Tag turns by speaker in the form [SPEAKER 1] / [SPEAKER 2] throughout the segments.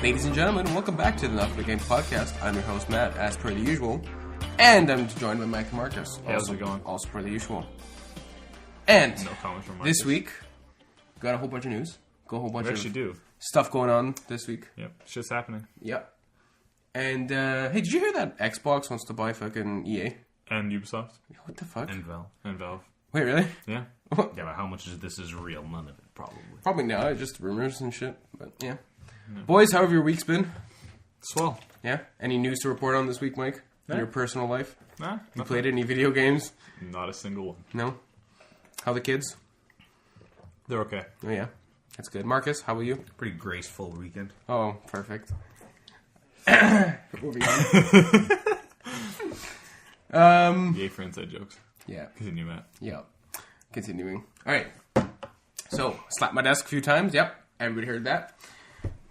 [SPEAKER 1] Ladies and gentlemen, welcome back to the Not For The Game podcast. I'm your host, Matt, as per the usual. And I'm joined by Mike and Marcus.
[SPEAKER 2] Hey, how's it going?
[SPEAKER 1] Also per the usual. And
[SPEAKER 2] No comments from Marcus.
[SPEAKER 1] this week, got a whole bunch of news.
[SPEAKER 2] We do.
[SPEAKER 1] Stuff going on this week.
[SPEAKER 2] Yep, shit's happening.
[SPEAKER 1] Yep. And, hey, did you hear that Xbox wants to buy fucking EA?
[SPEAKER 2] And Ubisoft.
[SPEAKER 1] What the fuck?
[SPEAKER 3] And Valve.
[SPEAKER 2] And Valve.
[SPEAKER 1] Wait, really?
[SPEAKER 2] Yeah.
[SPEAKER 3] Yeah, but how much of this is real? None of it, probably.
[SPEAKER 1] Probably not. Just rumors and shit. But, yeah. Boys, how have your week's been?
[SPEAKER 2] Swell.
[SPEAKER 1] Yeah? Any news to report on this week, Mike? In
[SPEAKER 2] Yeah.
[SPEAKER 1] your personal life?
[SPEAKER 2] Nah,
[SPEAKER 1] You played any video games?
[SPEAKER 2] not a single one.
[SPEAKER 1] No? How the kids?
[SPEAKER 2] They're okay.
[SPEAKER 1] Oh, yeah. That's good. Marcus, how about you?
[SPEAKER 3] Pretty graceful weekend.
[SPEAKER 1] Oh, perfect. Moving on.
[SPEAKER 2] Yay for inside jokes.
[SPEAKER 1] Yeah.
[SPEAKER 2] Continue, Matt.
[SPEAKER 1] Yeah. Continuing. All right. So, slap my desk a few times. Yep. Everybody heard that.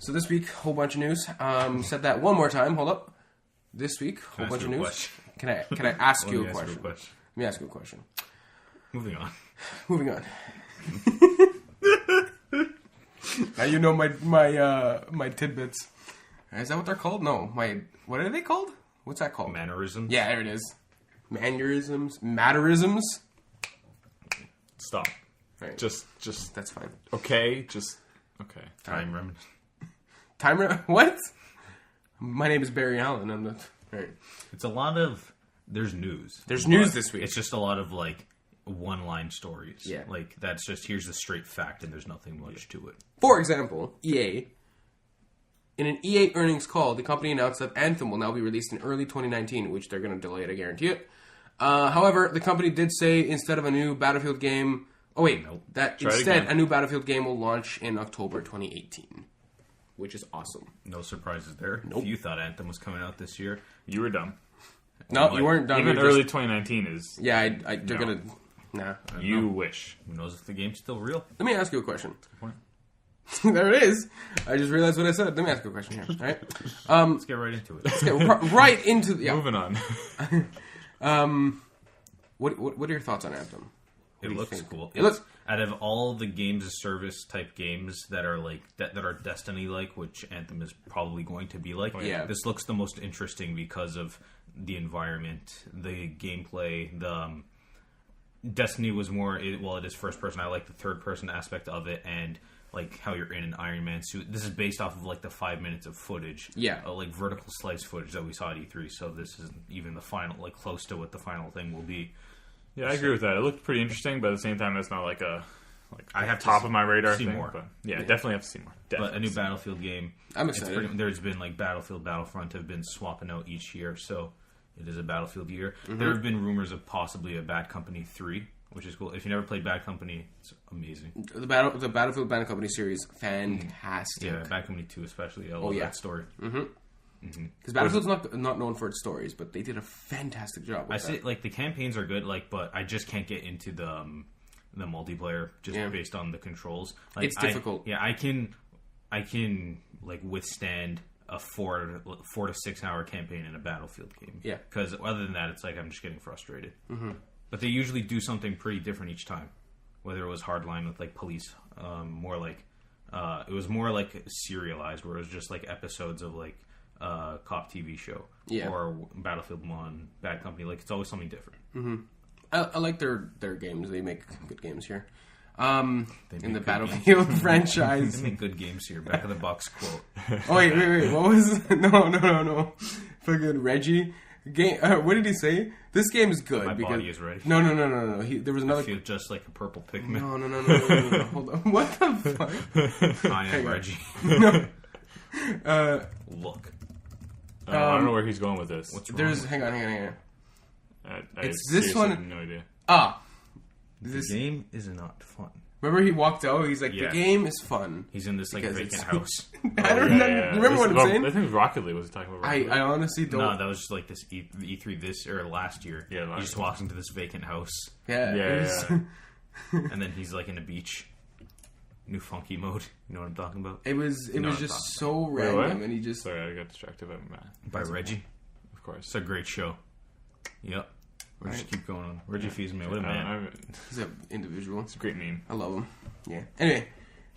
[SPEAKER 1] So this week, whole bunch of news. Said that one more time. Hold up. This week, whole bunch of news. Can I ask you a question? Let me ask you a question.
[SPEAKER 3] Moving on.
[SPEAKER 1] Moving on. Now you know my tidbits. Is that what they're called? No. What are they called? What's that called?
[SPEAKER 3] Mannerisms?
[SPEAKER 1] Yeah, there it is. Mannerisms. Matterisms.
[SPEAKER 2] Stop.
[SPEAKER 1] Right.
[SPEAKER 2] Just
[SPEAKER 1] That's fine.
[SPEAKER 2] okay. Just okay.
[SPEAKER 3] Time remnant.
[SPEAKER 1] What? My name is Barry Allen. I'm the... Right.
[SPEAKER 3] It's a lot of... There's news.
[SPEAKER 1] There's news this week.
[SPEAKER 3] It's just a lot of, like, one-line stories.
[SPEAKER 1] Yeah.
[SPEAKER 3] Like, that's just, here's the straight fact, and there's nothing much to it.
[SPEAKER 1] For example, EA. In an EA earnings call, the company announced that Anthem will now be released in early 2019, which they're going to delay it, I guarantee it. However, the company did say instead of a new Battlefield game... Oh, wait.
[SPEAKER 3] Nope.
[SPEAKER 1] That
[SPEAKER 2] Try it
[SPEAKER 1] instead,
[SPEAKER 2] again.
[SPEAKER 1] a new Battlefield game will launch in October 2018. Which is awesome.
[SPEAKER 3] No surprises there.
[SPEAKER 1] Nope.
[SPEAKER 3] If you thought Anthem was coming out this year,
[SPEAKER 2] You were dumb.
[SPEAKER 1] No, you weren't done.
[SPEAKER 2] Even
[SPEAKER 1] You're
[SPEAKER 2] early
[SPEAKER 1] just-
[SPEAKER 2] 2019 is.
[SPEAKER 1] Yeah, they're
[SPEAKER 2] No.
[SPEAKER 1] going to... Nah.
[SPEAKER 2] You wish.
[SPEAKER 3] who knows if the game's still real?
[SPEAKER 1] Let me ask you a question.
[SPEAKER 2] point.
[SPEAKER 1] There it is. I just realized what I said. Let me ask you a question here. All right.
[SPEAKER 3] Let's get right into it.
[SPEAKER 1] Okay, right into... Yeah.
[SPEAKER 2] Moving on.
[SPEAKER 1] What are your thoughts on Anthem?
[SPEAKER 3] It
[SPEAKER 1] do you
[SPEAKER 3] looks
[SPEAKER 1] think?
[SPEAKER 3] cool.
[SPEAKER 1] It looks-
[SPEAKER 3] Out of all the games as service type games that are like that are Destiny like, which Anthem is probably going to be like.
[SPEAKER 1] Yeah.
[SPEAKER 3] This looks the most interesting because of the environment, the gameplay. The Destiny was more it is first person. I like the third person aspect of it, and like how you're in an Iron Man suit. This is based off of like the 5 minutes of footage, like vertical slice footage that we saw at E3. So this isn't even the final, like close to what the final thing will be.
[SPEAKER 2] Yeah, I agree with that. It looked pretty interesting, but at the same time, it's not like
[SPEAKER 3] I have to
[SPEAKER 2] top of my radar
[SPEAKER 3] see
[SPEAKER 2] thing.
[SPEAKER 3] more.
[SPEAKER 2] But yeah, definitely have to see more.
[SPEAKER 3] But a
[SPEAKER 2] Definitely
[SPEAKER 3] new
[SPEAKER 2] see more.
[SPEAKER 3] Battlefield game.
[SPEAKER 1] I'm
[SPEAKER 3] It's
[SPEAKER 1] excited.
[SPEAKER 3] there's been like Battlefield, Battlefront have been swapping out each year, so it is a Battlefield year. There have been rumors of possibly a Bad Company 3, which is cool. If you never played Bad Company, it's amazing.
[SPEAKER 1] The Battlefield Bad Company series, fantastic.
[SPEAKER 3] Yeah, Bad Company 2 especially. I love
[SPEAKER 1] yeah.
[SPEAKER 3] that story.
[SPEAKER 1] Because Battlefield's not known for its stories, but they did a fantastic job with
[SPEAKER 3] I
[SPEAKER 1] that.
[SPEAKER 3] say like the campaigns are good, like, but I just can't get into the multiplayer just
[SPEAKER 1] Yeah.
[SPEAKER 3] based on the controls. Like,
[SPEAKER 1] It's difficult.
[SPEAKER 3] I can like withstand a 4 to 6 hour campaign in a Battlefield game.
[SPEAKER 1] Yeah.
[SPEAKER 3] Because other than that, it's like I'm just getting frustrated. Mm-hmm. But they usually do something pretty different each time. Whether it was Hardline with like police, more like it was more like serialized, where it was just like episodes of like cop TV show,
[SPEAKER 1] Yeah.
[SPEAKER 3] or Battlefield 1, Bad Company. Like it's always something different.
[SPEAKER 1] I like their games. They make good games here.
[SPEAKER 3] They
[SPEAKER 1] In
[SPEAKER 3] make
[SPEAKER 1] the
[SPEAKER 3] good
[SPEAKER 1] Battlefield
[SPEAKER 3] They
[SPEAKER 1] franchise.
[SPEAKER 3] make good games here. Back of the box quote.
[SPEAKER 1] Oh wait. What was? No. Fucking Reggie. Game. What did he say? This game is good.
[SPEAKER 3] My
[SPEAKER 1] because...
[SPEAKER 3] body is ready.
[SPEAKER 1] No. There was another.
[SPEAKER 3] I feel just like a purple pigment.
[SPEAKER 1] No. Hold on. What the fuck?
[SPEAKER 3] I am Reggie. Look.
[SPEAKER 2] I don't know where he's going with this.
[SPEAKER 3] What's wrong?
[SPEAKER 1] There's. Hang on.
[SPEAKER 2] I
[SPEAKER 1] It's this
[SPEAKER 2] seriously
[SPEAKER 1] one-
[SPEAKER 2] have no idea.
[SPEAKER 3] The game is not fun.
[SPEAKER 1] Remember he walked out. He's like,
[SPEAKER 3] Yeah.
[SPEAKER 1] the game is fun.
[SPEAKER 3] He's in this like
[SPEAKER 1] Because
[SPEAKER 3] vacant
[SPEAKER 1] it's-
[SPEAKER 3] house.
[SPEAKER 1] I don't know. You remember what I'm saying?
[SPEAKER 2] I think Rocket League was talking about. Rocket League.
[SPEAKER 1] I honestly don't.
[SPEAKER 3] No, that was just like this E3 this or last year.
[SPEAKER 2] Yeah,
[SPEAKER 3] he
[SPEAKER 2] last
[SPEAKER 3] just
[SPEAKER 2] year.
[SPEAKER 3] walks into this vacant house,
[SPEAKER 1] Yeah.
[SPEAKER 2] Yeah,
[SPEAKER 1] it was-
[SPEAKER 2] yeah.
[SPEAKER 3] and then he's like in a beach. New funky mode. You know what I'm talking about?
[SPEAKER 1] It was
[SPEAKER 3] No,
[SPEAKER 1] just
[SPEAKER 3] it's
[SPEAKER 1] so
[SPEAKER 2] Wait,
[SPEAKER 1] random,
[SPEAKER 2] what?
[SPEAKER 1] and he just
[SPEAKER 2] Sorry, I got distracted by Matt.
[SPEAKER 3] By Reggie.
[SPEAKER 2] Of course.
[SPEAKER 3] It's a great show. Yep. We'll just keep going on. Reggie Fils-Aimé. What a man.
[SPEAKER 1] he's an individual.
[SPEAKER 2] It's a great meme.
[SPEAKER 1] I love him. Yeah. Anyway,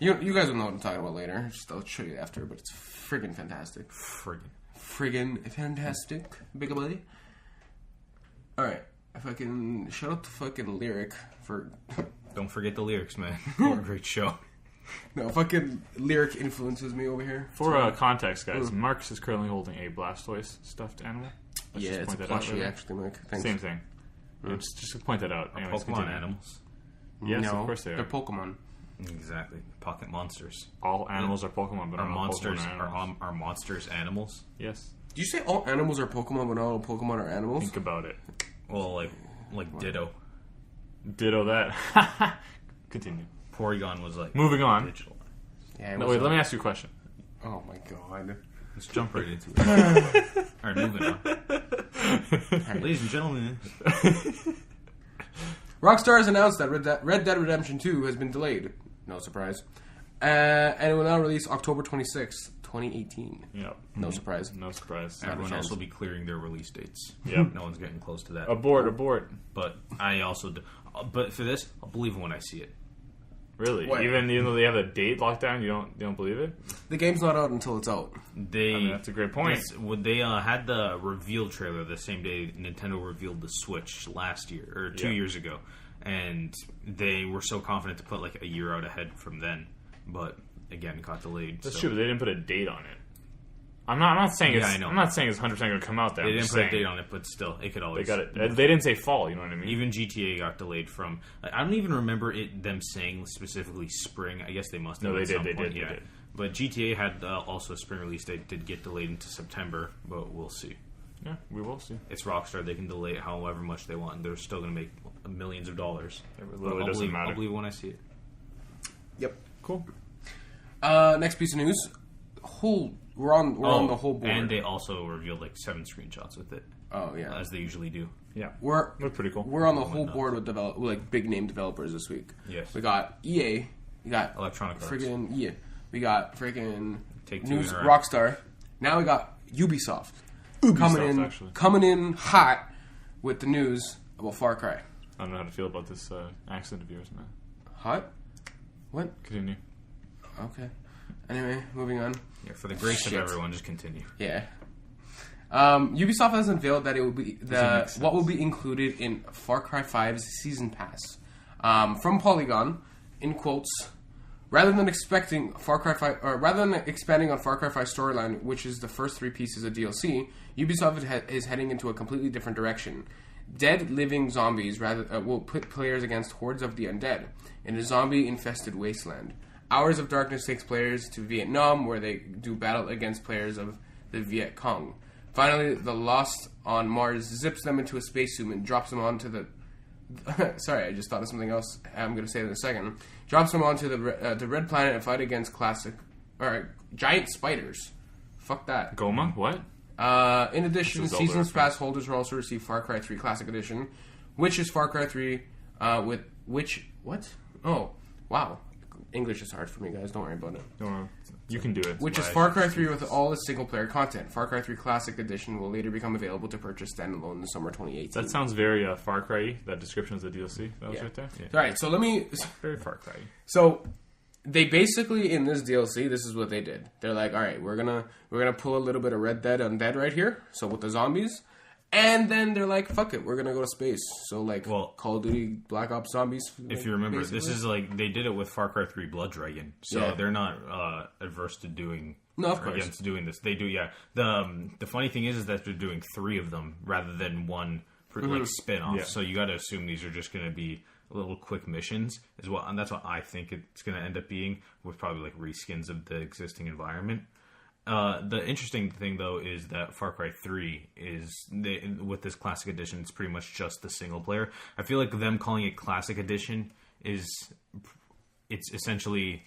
[SPEAKER 1] You guys will know what I'm talking about later. I'll show you after, but it's friggin' fantastic. Friggin' fantastic. Big buddy. Alright. If I can shout out the fucking lyric for...
[SPEAKER 3] Don't forget the lyrics, man. What a great show.
[SPEAKER 1] No, fucking lyric influences me over here.
[SPEAKER 2] For context, guys, Marcus is currently holding a Blastoise stuffed animal. Let's
[SPEAKER 1] Yeah,
[SPEAKER 2] just
[SPEAKER 1] it's a
[SPEAKER 2] point that out,
[SPEAKER 1] plushie,
[SPEAKER 2] really.
[SPEAKER 1] actually, Mike. Thanks.
[SPEAKER 2] Same thing. Yeah, just to point that out. Anyways,
[SPEAKER 3] Pokemon
[SPEAKER 2] continue.
[SPEAKER 3] animals.
[SPEAKER 2] Yes,
[SPEAKER 1] No,
[SPEAKER 2] of course they
[SPEAKER 1] they're
[SPEAKER 2] are.
[SPEAKER 1] Pokemon.
[SPEAKER 3] Exactly. Pocket monsters.
[SPEAKER 2] All animals are Pokemon, but
[SPEAKER 3] Are
[SPEAKER 2] not all
[SPEAKER 3] monsters
[SPEAKER 2] Pokemon are animals.
[SPEAKER 3] are monsters animals?
[SPEAKER 2] Yes.
[SPEAKER 1] Did you say all animals are Pokemon, but not all Pokemon are animals?
[SPEAKER 2] Think about it.
[SPEAKER 3] Well, like Ditto.
[SPEAKER 2] Ditto that. Continue.
[SPEAKER 3] Porygon was like
[SPEAKER 2] Moving on.
[SPEAKER 3] digital.
[SPEAKER 1] Yeah, it
[SPEAKER 2] No,
[SPEAKER 1] was
[SPEAKER 2] wait, let me ask you a question.
[SPEAKER 1] Oh my god.
[SPEAKER 3] Let's jump right into it. Alright, moving on. Ladies and gentlemen,
[SPEAKER 1] Rockstar has announced that Red Dead Redemption 2 has been delayed. No surprise. And it will now release October 26th, 2018.
[SPEAKER 2] Yep.
[SPEAKER 1] No surprise.
[SPEAKER 2] No surprise.
[SPEAKER 3] everyone
[SPEAKER 1] chance.
[SPEAKER 3] else will be clearing their release dates.
[SPEAKER 2] Yep.
[SPEAKER 3] No one's getting close to that.
[SPEAKER 2] Abort.
[SPEAKER 3] But I also do. But for this, I'll believe it when I see it.
[SPEAKER 2] Really?
[SPEAKER 1] What?
[SPEAKER 2] Even though they have a date locked down, you don't believe it?
[SPEAKER 1] The game's not out until it's out.
[SPEAKER 3] They
[SPEAKER 2] I mean, that's a great point.
[SPEAKER 3] They had the reveal trailer the same day Nintendo revealed the Switch last year or 2
[SPEAKER 2] Yeah.
[SPEAKER 3] years ago, and they were so confident to put like a year out ahead from then. But again, it got delayed.
[SPEAKER 2] That's
[SPEAKER 3] so
[SPEAKER 2] true, but they didn't put a date on it. I'm not saying it's.
[SPEAKER 3] I know.
[SPEAKER 2] I'm not saying it's 100% going to come out there.
[SPEAKER 3] They
[SPEAKER 2] I'm
[SPEAKER 3] didn't
[SPEAKER 2] just
[SPEAKER 3] put a
[SPEAKER 2] saying
[SPEAKER 3] date on it, but still, it could
[SPEAKER 2] They
[SPEAKER 3] always.
[SPEAKER 2] got it. They didn't say fall. You know what I mean?
[SPEAKER 3] Even GTA got delayed from. I don't even remember them saying specifically spring. I guess they must have.
[SPEAKER 2] No, they
[SPEAKER 3] at
[SPEAKER 2] did,
[SPEAKER 3] some
[SPEAKER 2] they
[SPEAKER 3] point,
[SPEAKER 2] did,
[SPEAKER 3] yeah.
[SPEAKER 2] they did.
[SPEAKER 3] But GTA had also a spring release date. Did get delayed into September, but we'll see.
[SPEAKER 2] Yeah, we will see.
[SPEAKER 3] It's Rockstar. They can delay it however much they want. They're still going to make millions of dollars.
[SPEAKER 2] It
[SPEAKER 3] But
[SPEAKER 2] literally
[SPEAKER 3] I'll
[SPEAKER 2] doesn't
[SPEAKER 3] believe,
[SPEAKER 2] matter.
[SPEAKER 3] I'll believe when I see it.
[SPEAKER 1] Yep.
[SPEAKER 2] Cool.
[SPEAKER 1] Next piece of news. We're on the whole board.
[SPEAKER 3] And they also revealed like 7 screenshots with it,
[SPEAKER 1] Oh yeah.
[SPEAKER 3] as they usually do.
[SPEAKER 2] Yeah.
[SPEAKER 1] We're
[SPEAKER 2] Looked pretty cool.
[SPEAKER 1] We're on the whole board with big name developers this week.
[SPEAKER 3] Yes.
[SPEAKER 1] We got EA. We got
[SPEAKER 3] Electronic Arts.
[SPEAKER 1] friggin' EA. We got friggin'
[SPEAKER 3] Take-Two
[SPEAKER 1] News
[SPEAKER 3] Interactive.
[SPEAKER 1] Rockstar. Now we got Ubisoft.
[SPEAKER 2] actually.
[SPEAKER 1] Coming in hot with the news about Far Cry.
[SPEAKER 2] I don't know how to feel about this accident of yours now.
[SPEAKER 1] Hot? What?
[SPEAKER 2] Continue.
[SPEAKER 1] Okay. Anyway, moving on.
[SPEAKER 3] Yeah, for the grace
[SPEAKER 1] Shit.
[SPEAKER 3] of everyone, just continue.
[SPEAKER 1] Yeah. Ubisoft has unveiled that it will be what will be included in Far Cry 5's season pass. From Polygon, in quotes, rather than expanding on Far Cry 5 storyline, which is the first 3 pieces of DLC, Ubisoft is heading into a completely different direction. Dead living zombies will pit players against hordes of the undead in a zombie-infested wasteland. Hours of Darkness takes players to Vietnam, where they do battle against players of the Viet Cong. Finally, the Lost on Mars zips them into a spacesuit and drops them onto the... Sorry, I just thought of something else. I'm going to say it in a second. Drops them onto the red planet and fight against giant spiders. Fuck that.
[SPEAKER 2] Goma? What?
[SPEAKER 1] In addition,
[SPEAKER 2] This is Zelda
[SPEAKER 1] Seasons
[SPEAKER 2] reference.
[SPEAKER 1] Pass holders will also receive Far Cry 3 Classic Edition, which is Far Cry 3 with which... What? Oh, wow. English is hard for me, guys. Don't worry about it.
[SPEAKER 2] You can do it.
[SPEAKER 1] Which is Far Cry 3 with all its single-player content. Far Cry 3 Classic Edition will later become available to purchase standalone in the summer 2018.
[SPEAKER 2] That sounds very Far Cry-y. That description is the DLC. That was
[SPEAKER 1] Yeah.
[SPEAKER 2] right there. Yeah.
[SPEAKER 1] All right, so let me...
[SPEAKER 2] Very Far Cry.
[SPEAKER 1] So they basically, in this DLC, this is what they did. They're like, all right, we're gonna pull a little bit of Red Dead Undead right here, so with the zombies. And then they're like, fuck it, we're gonna go to space. So like,
[SPEAKER 3] Well,
[SPEAKER 1] Call of Duty Black Ops Zombies.
[SPEAKER 3] If you remember,
[SPEAKER 1] basically.
[SPEAKER 3] this is like they did it with Far Cry 3 Blood Dragon, so
[SPEAKER 1] Yeah.
[SPEAKER 3] they're not adverse to doing.
[SPEAKER 1] No, of course.
[SPEAKER 3] Against doing this, they do. Yeah. The funny thing is that they're doing 3 of them rather than one like spin-off.
[SPEAKER 2] Yeah.
[SPEAKER 3] So you got to assume these are just going to be little quick missions as well, and that's what I think it's going to end up being, with probably like reskins of the existing environment. The interesting thing, though, is that Far Cry 3 with this Classic Edition, it's pretty much just the single player. I feel like them calling it Classic Edition it's essentially,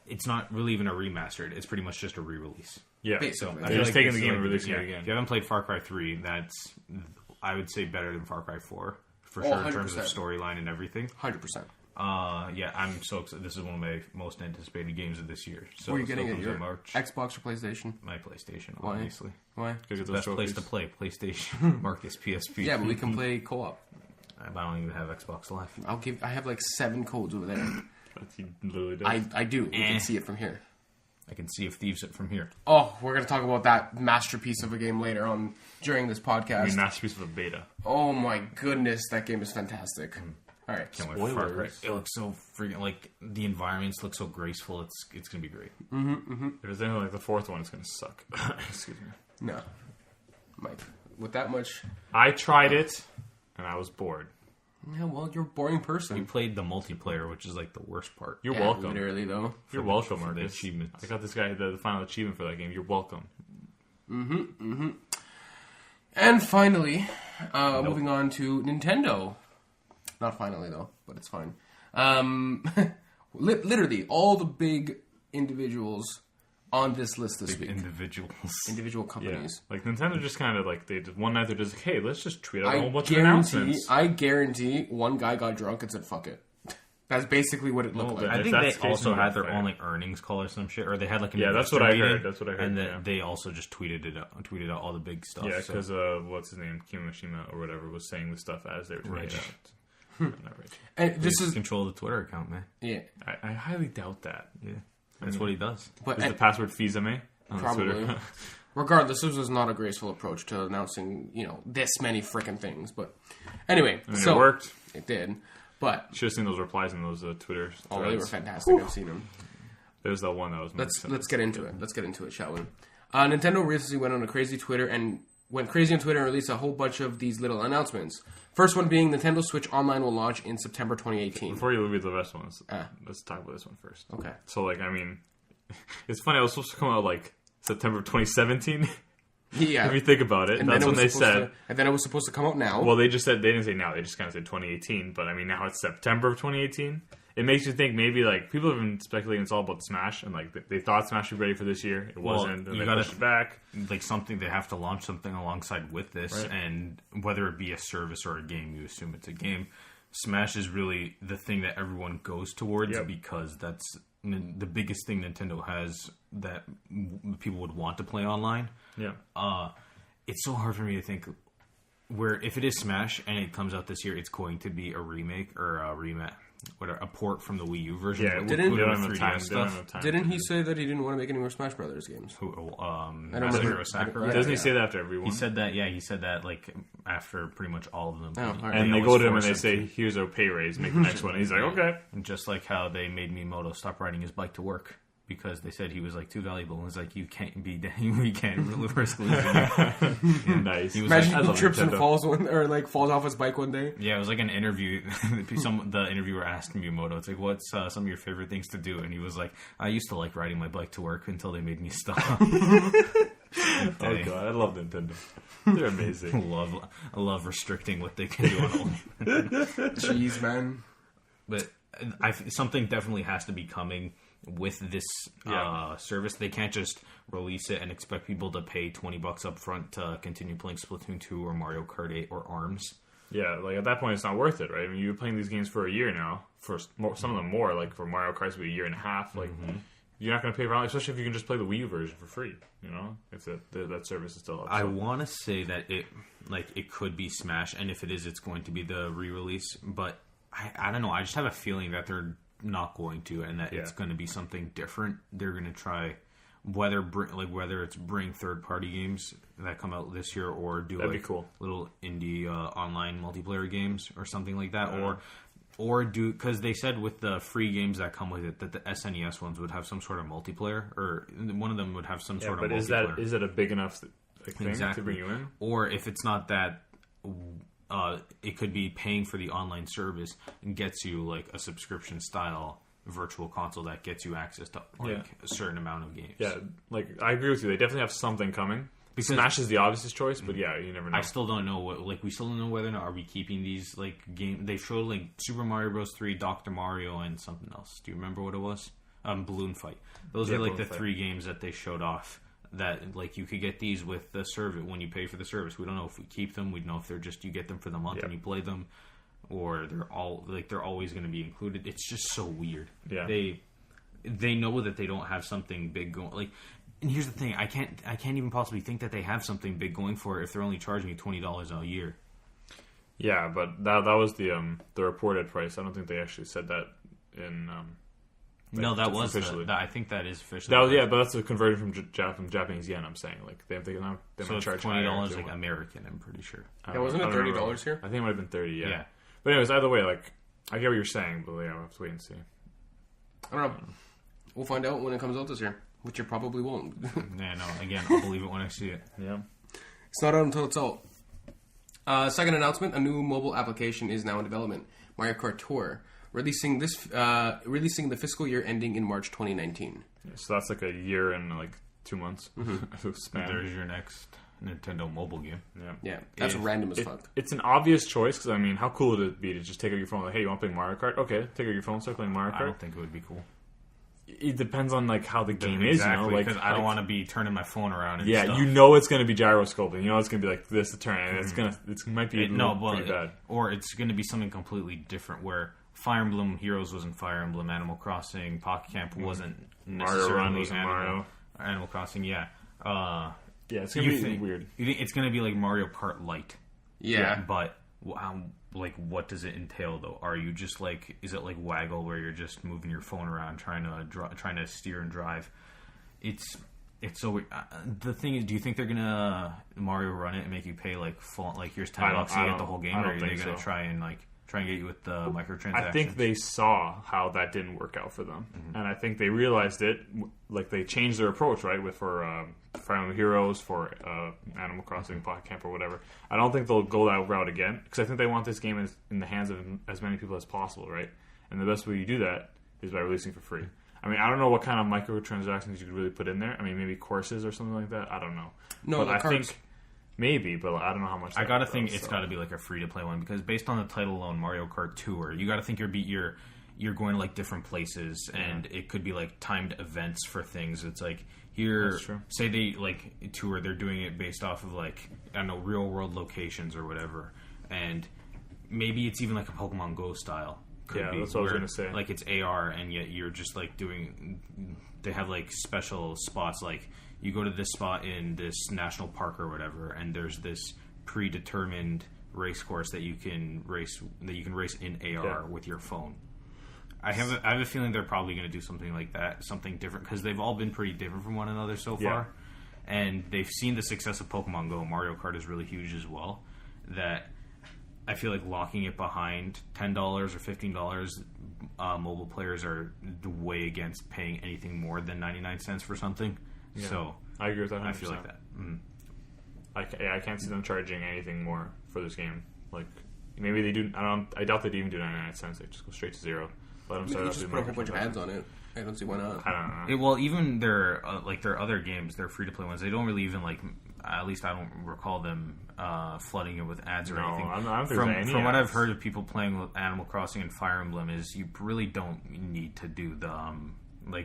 [SPEAKER 3] it's not really even a remastered. It's pretty much just a re-release.
[SPEAKER 2] Yeah.
[SPEAKER 1] Basically.
[SPEAKER 2] They're just taking the game and
[SPEAKER 3] like,
[SPEAKER 2] releasing
[SPEAKER 3] yeah,
[SPEAKER 2] it again.
[SPEAKER 3] If you haven't played Far Cry 3, that's, I would say, better than Far Cry 4, for
[SPEAKER 1] Oh,
[SPEAKER 3] sure, in terms of
[SPEAKER 1] 100%.
[SPEAKER 3] storyline and everything.
[SPEAKER 1] 100%.
[SPEAKER 3] Yeah, I'm so excited. This is one of my most anticipated games of this year. So
[SPEAKER 1] Were you getting
[SPEAKER 3] still
[SPEAKER 1] it
[SPEAKER 3] comes
[SPEAKER 1] your
[SPEAKER 3] in March.
[SPEAKER 1] Xbox or PlayStation?
[SPEAKER 3] My PlayStation,
[SPEAKER 1] Why?
[SPEAKER 3] obviously.
[SPEAKER 1] Why?
[SPEAKER 2] Because of those
[SPEAKER 3] Best place
[SPEAKER 2] trophies.
[SPEAKER 3] to play, PlayStation. Marcus, PSP.
[SPEAKER 1] Yeah, but we can play co-op.
[SPEAKER 3] I don't even have Xbox Live.
[SPEAKER 1] I have like 7 codes over there.
[SPEAKER 2] But he literally does.
[SPEAKER 1] I do. You can see it from here.
[SPEAKER 3] I can see if Thieves it from here.
[SPEAKER 1] Oh, we're going to talk about that masterpiece of a game later on during this podcast.
[SPEAKER 2] I mean, masterpiece of a beta.
[SPEAKER 1] Oh my goodness, that game is fantastic. All right.
[SPEAKER 3] Can't wait for Far Cry. It looks so freaking like the environments look so graceful. It's gonna be great.
[SPEAKER 2] If it's anything like the fourth one, it's gonna suck. Excuse me.
[SPEAKER 1] No, Mike. With that much,
[SPEAKER 2] I tried it and I was bored.
[SPEAKER 1] yeah. Well, you're a boring person.
[SPEAKER 3] We played the multiplayer, which is like the worst part.
[SPEAKER 2] You're
[SPEAKER 1] Yeah,
[SPEAKER 2] welcome.
[SPEAKER 1] Literally, though.
[SPEAKER 2] You're welcome,
[SPEAKER 3] for the
[SPEAKER 2] Marcus.
[SPEAKER 3] achievements.
[SPEAKER 2] I got this guy the final achievement for that game. You're welcome.
[SPEAKER 1] And finally, moving on to Nintendo. Not finally, though, but it's fine. Literally, all the big individuals on this list this week. Individual
[SPEAKER 2] Yeah.
[SPEAKER 1] companies.
[SPEAKER 2] Like Nintendo just kind of like they did one night. They're just like, hey, let's just tweet out a
[SPEAKER 1] I
[SPEAKER 2] whole bunch of announcements.
[SPEAKER 1] guarantee one guy got drunk and said, fuck it. That's basically what it looked
[SPEAKER 2] Well,
[SPEAKER 1] like.
[SPEAKER 3] I
[SPEAKER 2] If
[SPEAKER 3] think
[SPEAKER 2] that's
[SPEAKER 3] they
[SPEAKER 2] the case,
[SPEAKER 3] also
[SPEAKER 2] then
[SPEAKER 3] had their
[SPEAKER 2] fair.
[SPEAKER 3] own like earnings call or some shit, or they had like an
[SPEAKER 2] Yeah, that's
[SPEAKER 3] investor
[SPEAKER 2] what I
[SPEAKER 3] meeting,
[SPEAKER 2] heard. That's what I heard,
[SPEAKER 3] And then
[SPEAKER 2] yeah.
[SPEAKER 3] they also just tweeted out all the big stuff.
[SPEAKER 2] Yeah,
[SPEAKER 3] so-
[SPEAKER 2] because what's his name, Kimishima or whatever, was saying the stuff as they were tweeting
[SPEAKER 3] Rich.
[SPEAKER 2] it out. Not Rich.
[SPEAKER 1] And this
[SPEAKER 3] He's
[SPEAKER 1] is...
[SPEAKER 3] control the Twitter account, man.
[SPEAKER 1] Yeah,
[SPEAKER 2] I highly doubt that.
[SPEAKER 3] Yeah, that's what he does.
[SPEAKER 1] but...
[SPEAKER 2] Is the password Fizame on
[SPEAKER 1] Probably.
[SPEAKER 2] Twitter?
[SPEAKER 1] Regardless, this was not a graceful approach to announcing, this many freaking things. But anyway,
[SPEAKER 2] I mean,
[SPEAKER 1] so
[SPEAKER 2] it worked.
[SPEAKER 1] It did. But
[SPEAKER 2] Should have seen those replies in those Twitter threads.
[SPEAKER 1] they were fantastic. I've seen them.
[SPEAKER 2] There's that one that was.
[SPEAKER 1] Let's get into it. Let's get into it, shall we? Nintendo recently went on a crazy Twitter and released a whole bunch of these little announcements. First one being Nintendo Switch Online will launch in September 2018.
[SPEAKER 2] Before you read the rest ones, let's talk about this one first.
[SPEAKER 1] Okay.
[SPEAKER 2] So, like, I mean, it's funny. I was supposed to come out like September of 2017.
[SPEAKER 1] Yeah.
[SPEAKER 2] If you think about it,
[SPEAKER 1] And
[SPEAKER 2] that's
[SPEAKER 1] then
[SPEAKER 2] when they said.
[SPEAKER 1] And then it was supposed to come out now.
[SPEAKER 2] Well, they didn't say now. They just kind of said 2018. But I mean, now it's September of 2018. It makes you think maybe like people have been speculating it's all about Smash and like they thought Smash would be ready for this year. It wasn't. And
[SPEAKER 3] you
[SPEAKER 2] they
[SPEAKER 3] gotta-
[SPEAKER 2] pushed it back.
[SPEAKER 3] Like something, they have to launch something alongside with this,
[SPEAKER 2] Right.
[SPEAKER 3] and whether it be a service or a game, you assume it's a game. Smash is really the thing that everyone goes towards
[SPEAKER 2] Yep.
[SPEAKER 3] because that's the biggest thing Nintendo has that people would want to play online.
[SPEAKER 2] Yeah.
[SPEAKER 3] It's so hard for me to think where if it is Smash and it comes out this year, it's going to be a remake or a port from the Wii U version.
[SPEAKER 2] Yeah.
[SPEAKER 3] with
[SPEAKER 1] Didn't-
[SPEAKER 2] They don't have
[SPEAKER 3] 3DS
[SPEAKER 2] enough time. They don't
[SPEAKER 3] stuff.
[SPEAKER 2] have enough time.
[SPEAKER 1] Didn't he say that he didn't want to make any more Smash Brothers games?
[SPEAKER 3] Masahiro Sakurai?
[SPEAKER 2] Doesn't he say that after everyone?
[SPEAKER 3] He said that, yeah, he said that like after pretty much all of them.
[SPEAKER 1] Oh, all right.
[SPEAKER 2] and they
[SPEAKER 3] always
[SPEAKER 2] go to him and
[SPEAKER 3] force
[SPEAKER 2] they
[SPEAKER 3] him
[SPEAKER 2] say, "Here's our pay raise. Make the next one." And he's like, "Okay."
[SPEAKER 3] And just like how they made Miyamoto stop riding his bike to work because they said he was like too valuable. And it was like, you can't be, we can't risk losing him.
[SPEAKER 2] Nice.
[SPEAKER 3] He was
[SPEAKER 1] Imagine
[SPEAKER 2] I
[SPEAKER 1] he
[SPEAKER 2] love
[SPEAKER 1] trips and
[SPEAKER 2] Nintendo.
[SPEAKER 1] falls off his bike one day.
[SPEAKER 3] Yeah, it was like an interview. The interviewer asked Miyamoto, "It's like, what's some of your favorite things to do?" And he was like, "I used to like riding my bike to work until they made me stop."
[SPEAKER 2] Oh god, I love Nintendo. They're amazing.
[SPEAKER 3] I love restricting what they can do on all.
[SPEAKER 1] Jeez, man.
[SPEAKER 3] But something definitely has to be coming with this service. They can't just release it and expect people to pay $20 up front to continue playing Splatoon 2 or Mario Kart 8 or ARMS.
[SPEAKER 2] Yeah, like at that point, it's not worth it, right? I mean, you've been playing these games for a year now. For some of them more, like for Mario Kart, it's been a year and a half. Like, you're not going to pay for it, especially if you can just play the Wii U version for free. You know, if that service is still up.
[SPEAKER 3] I
[SPEAKER 2] So.
[SPEAKER 3] want to say that it could be Smash, and if it is, it's going to be the re-release. But I don't know. I just have a feeling that they're not going to, and that it's going to be something different. They're going to try whether it's bring third-party games that come out this year, or do
[SPEAKER 2] That'd
[SPEAKER 3] like
[SPEAKER 2] be cool.
[SPEAKER 3] little indie online multiplayer games or something like that, or do, because they said with the free games that come with it that the SNES ones would have some sort of multiplayer, or one of them would have some sort of multiplayer.
[SPEAKER 2] Is that a big enough thing to bring you in?
[SPEAKER 3] Or if it's not that, it could be paying for the online service and gets you like a subscription style virtual console that gets you access to a certain amount of games.
[SPEAKER 2] Yeah, like I agree with you. They definitely have something coming. Because Smash is the obvious choice, but yeah, you never know.
[SPEAKER 3] I still don't know we still don't know whether or not are we keeping these like game. They showed like Super Mario Bros. 3, Dr. Mario, and something else. Do you remember what it was? Balloon Fight. Those are like the 3 games that they showed off. That like you could get these with the service when you pay for the service. We don't know if we keep them. We don't know if they're just you get them for the month and you play them, or they're always going to be included. It's just so weird.
[SPEAKER 2] Yeah,
[SPEAKER 3] they know that they don't have something big going. Like, and here's the thing: I can't even possibly think that they have something big going for it if they're only charging you $20 a year.
[SPEAKER 2] Yeah, but that was the reported price. I don't think they actually said that in.
[SPEAKER 3] No, that was
[SPEAKER 2] officially.
[SPEAKER 3] I think that is officially.
[SPEAKER 2] That was but that's a conversion from Japanese yen. I'm saying like they
[SPEAKER 3] so
[SPEAKER 2] might charge
[SPEAKER 3] $20 like American. I'm pretty sure.
[SPEAKER 1] Yeah, wasn't it $30 here?
[SPEAKER 2] I think it might have been 30. Yeah. But anyways, either way, like I get what you're saying, but yeah, we'll have to wait and see.
[SPEAKER 1] I don't know. We'll find out when it comes out this year, which you probably won't.
[SPEAKER 3] Yeah, no. Again, I'll believe it when I see it.
[SPEAKER 2] Yeah.
[SPEAKER 1] It's not out until it's out. Second announcement: a new mobile application is now in development. Mario Kart Tour. Releasing the fiscal year ending in March 2019.
[SPEAKER 2] Yeah, so that's like a year and like 2 months.
[SPEAKER 3] There's your next Nintendo mobile game.
[SPEAKER 1] Yeah, that's random as fuck.
[SPEAKER 2] It's an obvious choice because I mean, how cool would it be to just take out your phone? Like, hey, you want to play Mario Kart? Okay, take out your phone, start playing Mario Kart.
[SPEAKER 3] I don't think it would be cool.
[SPEAKER 2] It depends on like how the game is, you know. Like,
[SPEAKER 3] because I don't want to be turning my phone around. And stuff.
[SPEAKER 2] You know it's going to be gyroscoping. You know it's going to be like this to turn, and it might be pretty bad.
[SPEAKER 3] Or it's going to be something completely different where Fire Emblem Heroes wasn't Fire Emblem, Animal Crossing, Pocket Camp wasn't necessarily
[SPEAKER 2] Mario Run wasn't Mario.
[SPEAKER 3] Animal Crossing, yeah.
[SPEAKER 2] It's going to be weird.
[SPEAKER 3] You think it's going to be like Mario Kart Lite?
[SPEAKER 1] Yeah.
[SPEAKER 3] But like, what does it entail though? Are you just like, is it like Waggle where you're just moving your phone around trying to steer and drive? It's so weird. The thing is, do you think they're gonna Mario Run it and make you pay like full, like here's $10 to get the whole game, or are they gonna try and get you with the microtransactions?
[SPEAKER 2] I think they saw how that didn't work out for them, and I think they realized it. Like they changed their approach, right? For Fire Emblem Heroes, for Animal Crossing, Pocket Camp, or whatever. I don't think they'll go that route again because I think they want this game in the hands of as many people as possible, right? And the best way you do that is by releasing for free. I mean, I don't know what kind of microtransactions you could really put in there. I mean, maybe courses or something like that. I don't know.
[SPEAKER 1] No,
[SPEAKER 2] but I think. Maybe, but I don't know how much.
[SPEAKER 3] I gotta think it's gotta be like a free to play one because based on the title alone, Mario Kart Tour, you gotta think you're going to like different places and it could be like timed events for things. It's like here, say they like tour, they're doing it based off of like I don't know real world locations or whatever, and maybe it's even like a Pokemon Go style.
[SPEAKER 2] That's what I was gonna say.
[SPEAKER 3] Like it's AR, and yet you're just like doing. They have like special spots like. You go to this spot in this national park or whatever, and there's this predetermined race course that you can race in AR with your phone. I have a feeling they're probably going to do something like that, something different, because they've all been pretty different from one another so far, and they've seen the success of Pokemon Go. Mario Kart is really huge as well. That I feel like locking it behind $10 or $15. Mobile players are way against paying anything more than 99 cents for something. Yeah. So
[SPEAKER 2] I agree with that 100%.
[SPEAKER 3] I feel like that.
[SPEAKER 2] I can't see them charging anything more for this game. Like maybe they do. I doubt they'd even do 99 cents. They just go straight to zero. Let them start
[SPEAKER 1] up. Just put a whole bunch of ads on it. I don't see why not.
[SPEAKER 2] I don't know.
[SPEAKER 3] Well, even their other games, their free to play ones, they don't really even like. At least I don't recall them flooding it with ads or anything.
[SPEAKER 2] I don't think there's any
[SPEAKER 3] from what
[SPEAKER 2] ads.
[SPEAKER 3] I've heard of people playing with Animal Crossing and Fire Emblem, is you really don't need to do the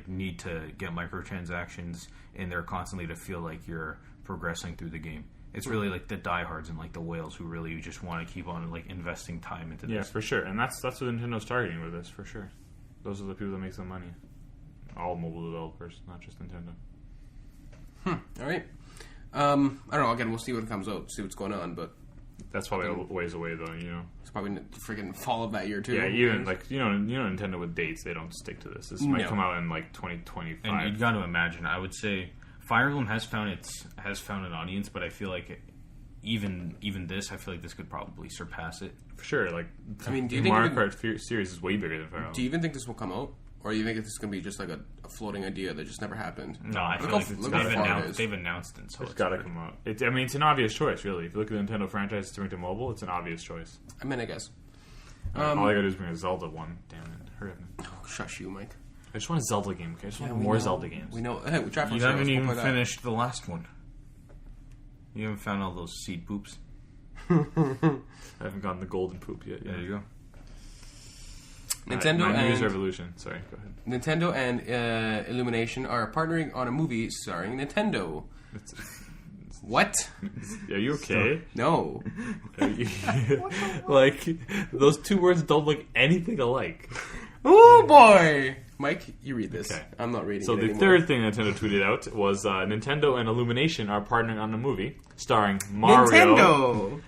[SPEAKER 3] need to get microtransactions in there constantly to feel like you're progressing through the game. It's really like the diehards and like the whales who really just want to keep on like investing time into this.
[SPEAKER 2] Yeah, for sure. And that's what Nintendo's targeting with this, for sure. Those are the people that make the money. All mobile developers, not just Nintendo.
[SPEAKER 1] All right. I don't know. Again, we'll see what comes out, see what's going on, but
[SPEAKER 2] that's probably a ways away, though. You know,
[SPEAKER 1] it's probably freaking fall of that year too.
[SPEAKER 2] Yeah, even like you know, Nintendo with dates, they don't stick to this. This might come out in like 2025.
[SPEAKER 3] And you got to imagine. I would say Fire Emblem has found an audience, but I feel like even this, I feel like this could probably surpass it
[SPEAKER 2] for sure. Like,
[SPEAKER 1] I mean,
[SPEAKER 2] the Mario Kart series is way bigger than Fire Emblem.
[SPEAKER 1] Do you even think this will come out? Or do you think it's going to be just like a floating idea that just never happened?
[SPEAKER 3] No, I feel like they've announced it, so
[SPEAKER 2] it's got to come out. It's an obvious choice, really. If you look at the Nintendo franchise to bring to mobile, it's an obvious choice.
[SPEAKER 1] I mean, I guess.
[SPEAKER 2] All I gotta do is bring a Zelda one. Damn it. Hurry up.
[SPEAKER 1] Oh, shush you, Mike.
[SPEAKER 2] I just want a Zelda game, okay? I just want more Zelda games.
[SPEAKER 1] We know. Hey, we tried.
[SPEAKER 3] You haven't even finished the last one. You haven't found all those seed poops.
[SPEAKER 2] I haven't gotten the golden poop yet.
[SPEAKER 3] There you go.
[SPEAKER 1] Nintendo
[SPEAKER 2] my New Year's
[SPEAKER 1] and
[SPEAKER 2] Revolution. Sorry, go ahead.
[SPEAKER 1] Nintendo and Illumination are partnering on a movie starring Nintendo. What?
[SPEAKER 2] Are you okay?
[SPEAKER 1] No.
[SPEAKER 2] Like, those two words don't look anything alike.
[SPEAKER 1] Oh boy! Mike, you read this. Okay. I'm not reading
[SPEAKER 2] it anymore. So the third thing Nintendo tweeted out was Nintendo and Illumination are partnering on a movie starring Mario.
[SPEAKER 1] Nintendo!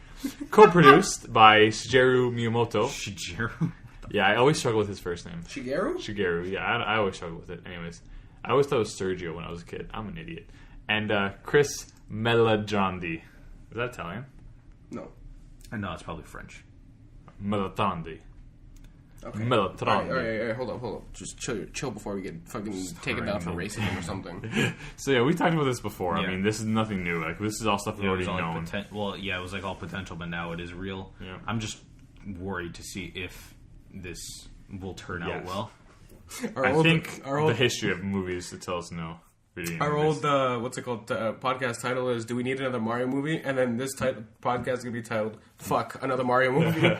[SPEAKER 2] Co-produced by Shigeru Miyamoto.
[SPEAKER 3] Shigeru?
[SPEAKER 2] Yeah, I always struggle with his first name.
[SPEAKER 1] Shigeru?
[SPEAKER 2] Yeah, I always struggle with it. Anyways, I always thought it was Sergio when I was a kid. I'm an idiot. And Chris Meledrandi. Is that Italian?
[SPEAKER 1] No.
[SPEAKER 3] No, it's probably French.
[SPEAKER 2] Meledrandi.
[SPEAKER 1] Okay.
[SPEAKER 2] Meledrandi.
[SPEAKER 1] All right, hold up. Just chill before we get fucking taken down for racism or something.
[SPEAKER 2] So yeah, we talked about this before.
[SPEAKER 3] Yeah.
[SPEAKER 2] I mean, this is nothing new. Like, this is all stuff we've already known.
[SPEAKER 3] It was like all potential, but now it is real.
[SPEAKER 2] Yeah.
[SPEAKER 3] I'm just worried to see if this will turn out well.
[SPEAKER 2] I think the history of movies to tell us no.
[SPEAKER 1] Our old, what's it called, podcast title is Do We Need Another Mario Movie? And then this podcast is going to be titled Fuck, Another Mario Movie.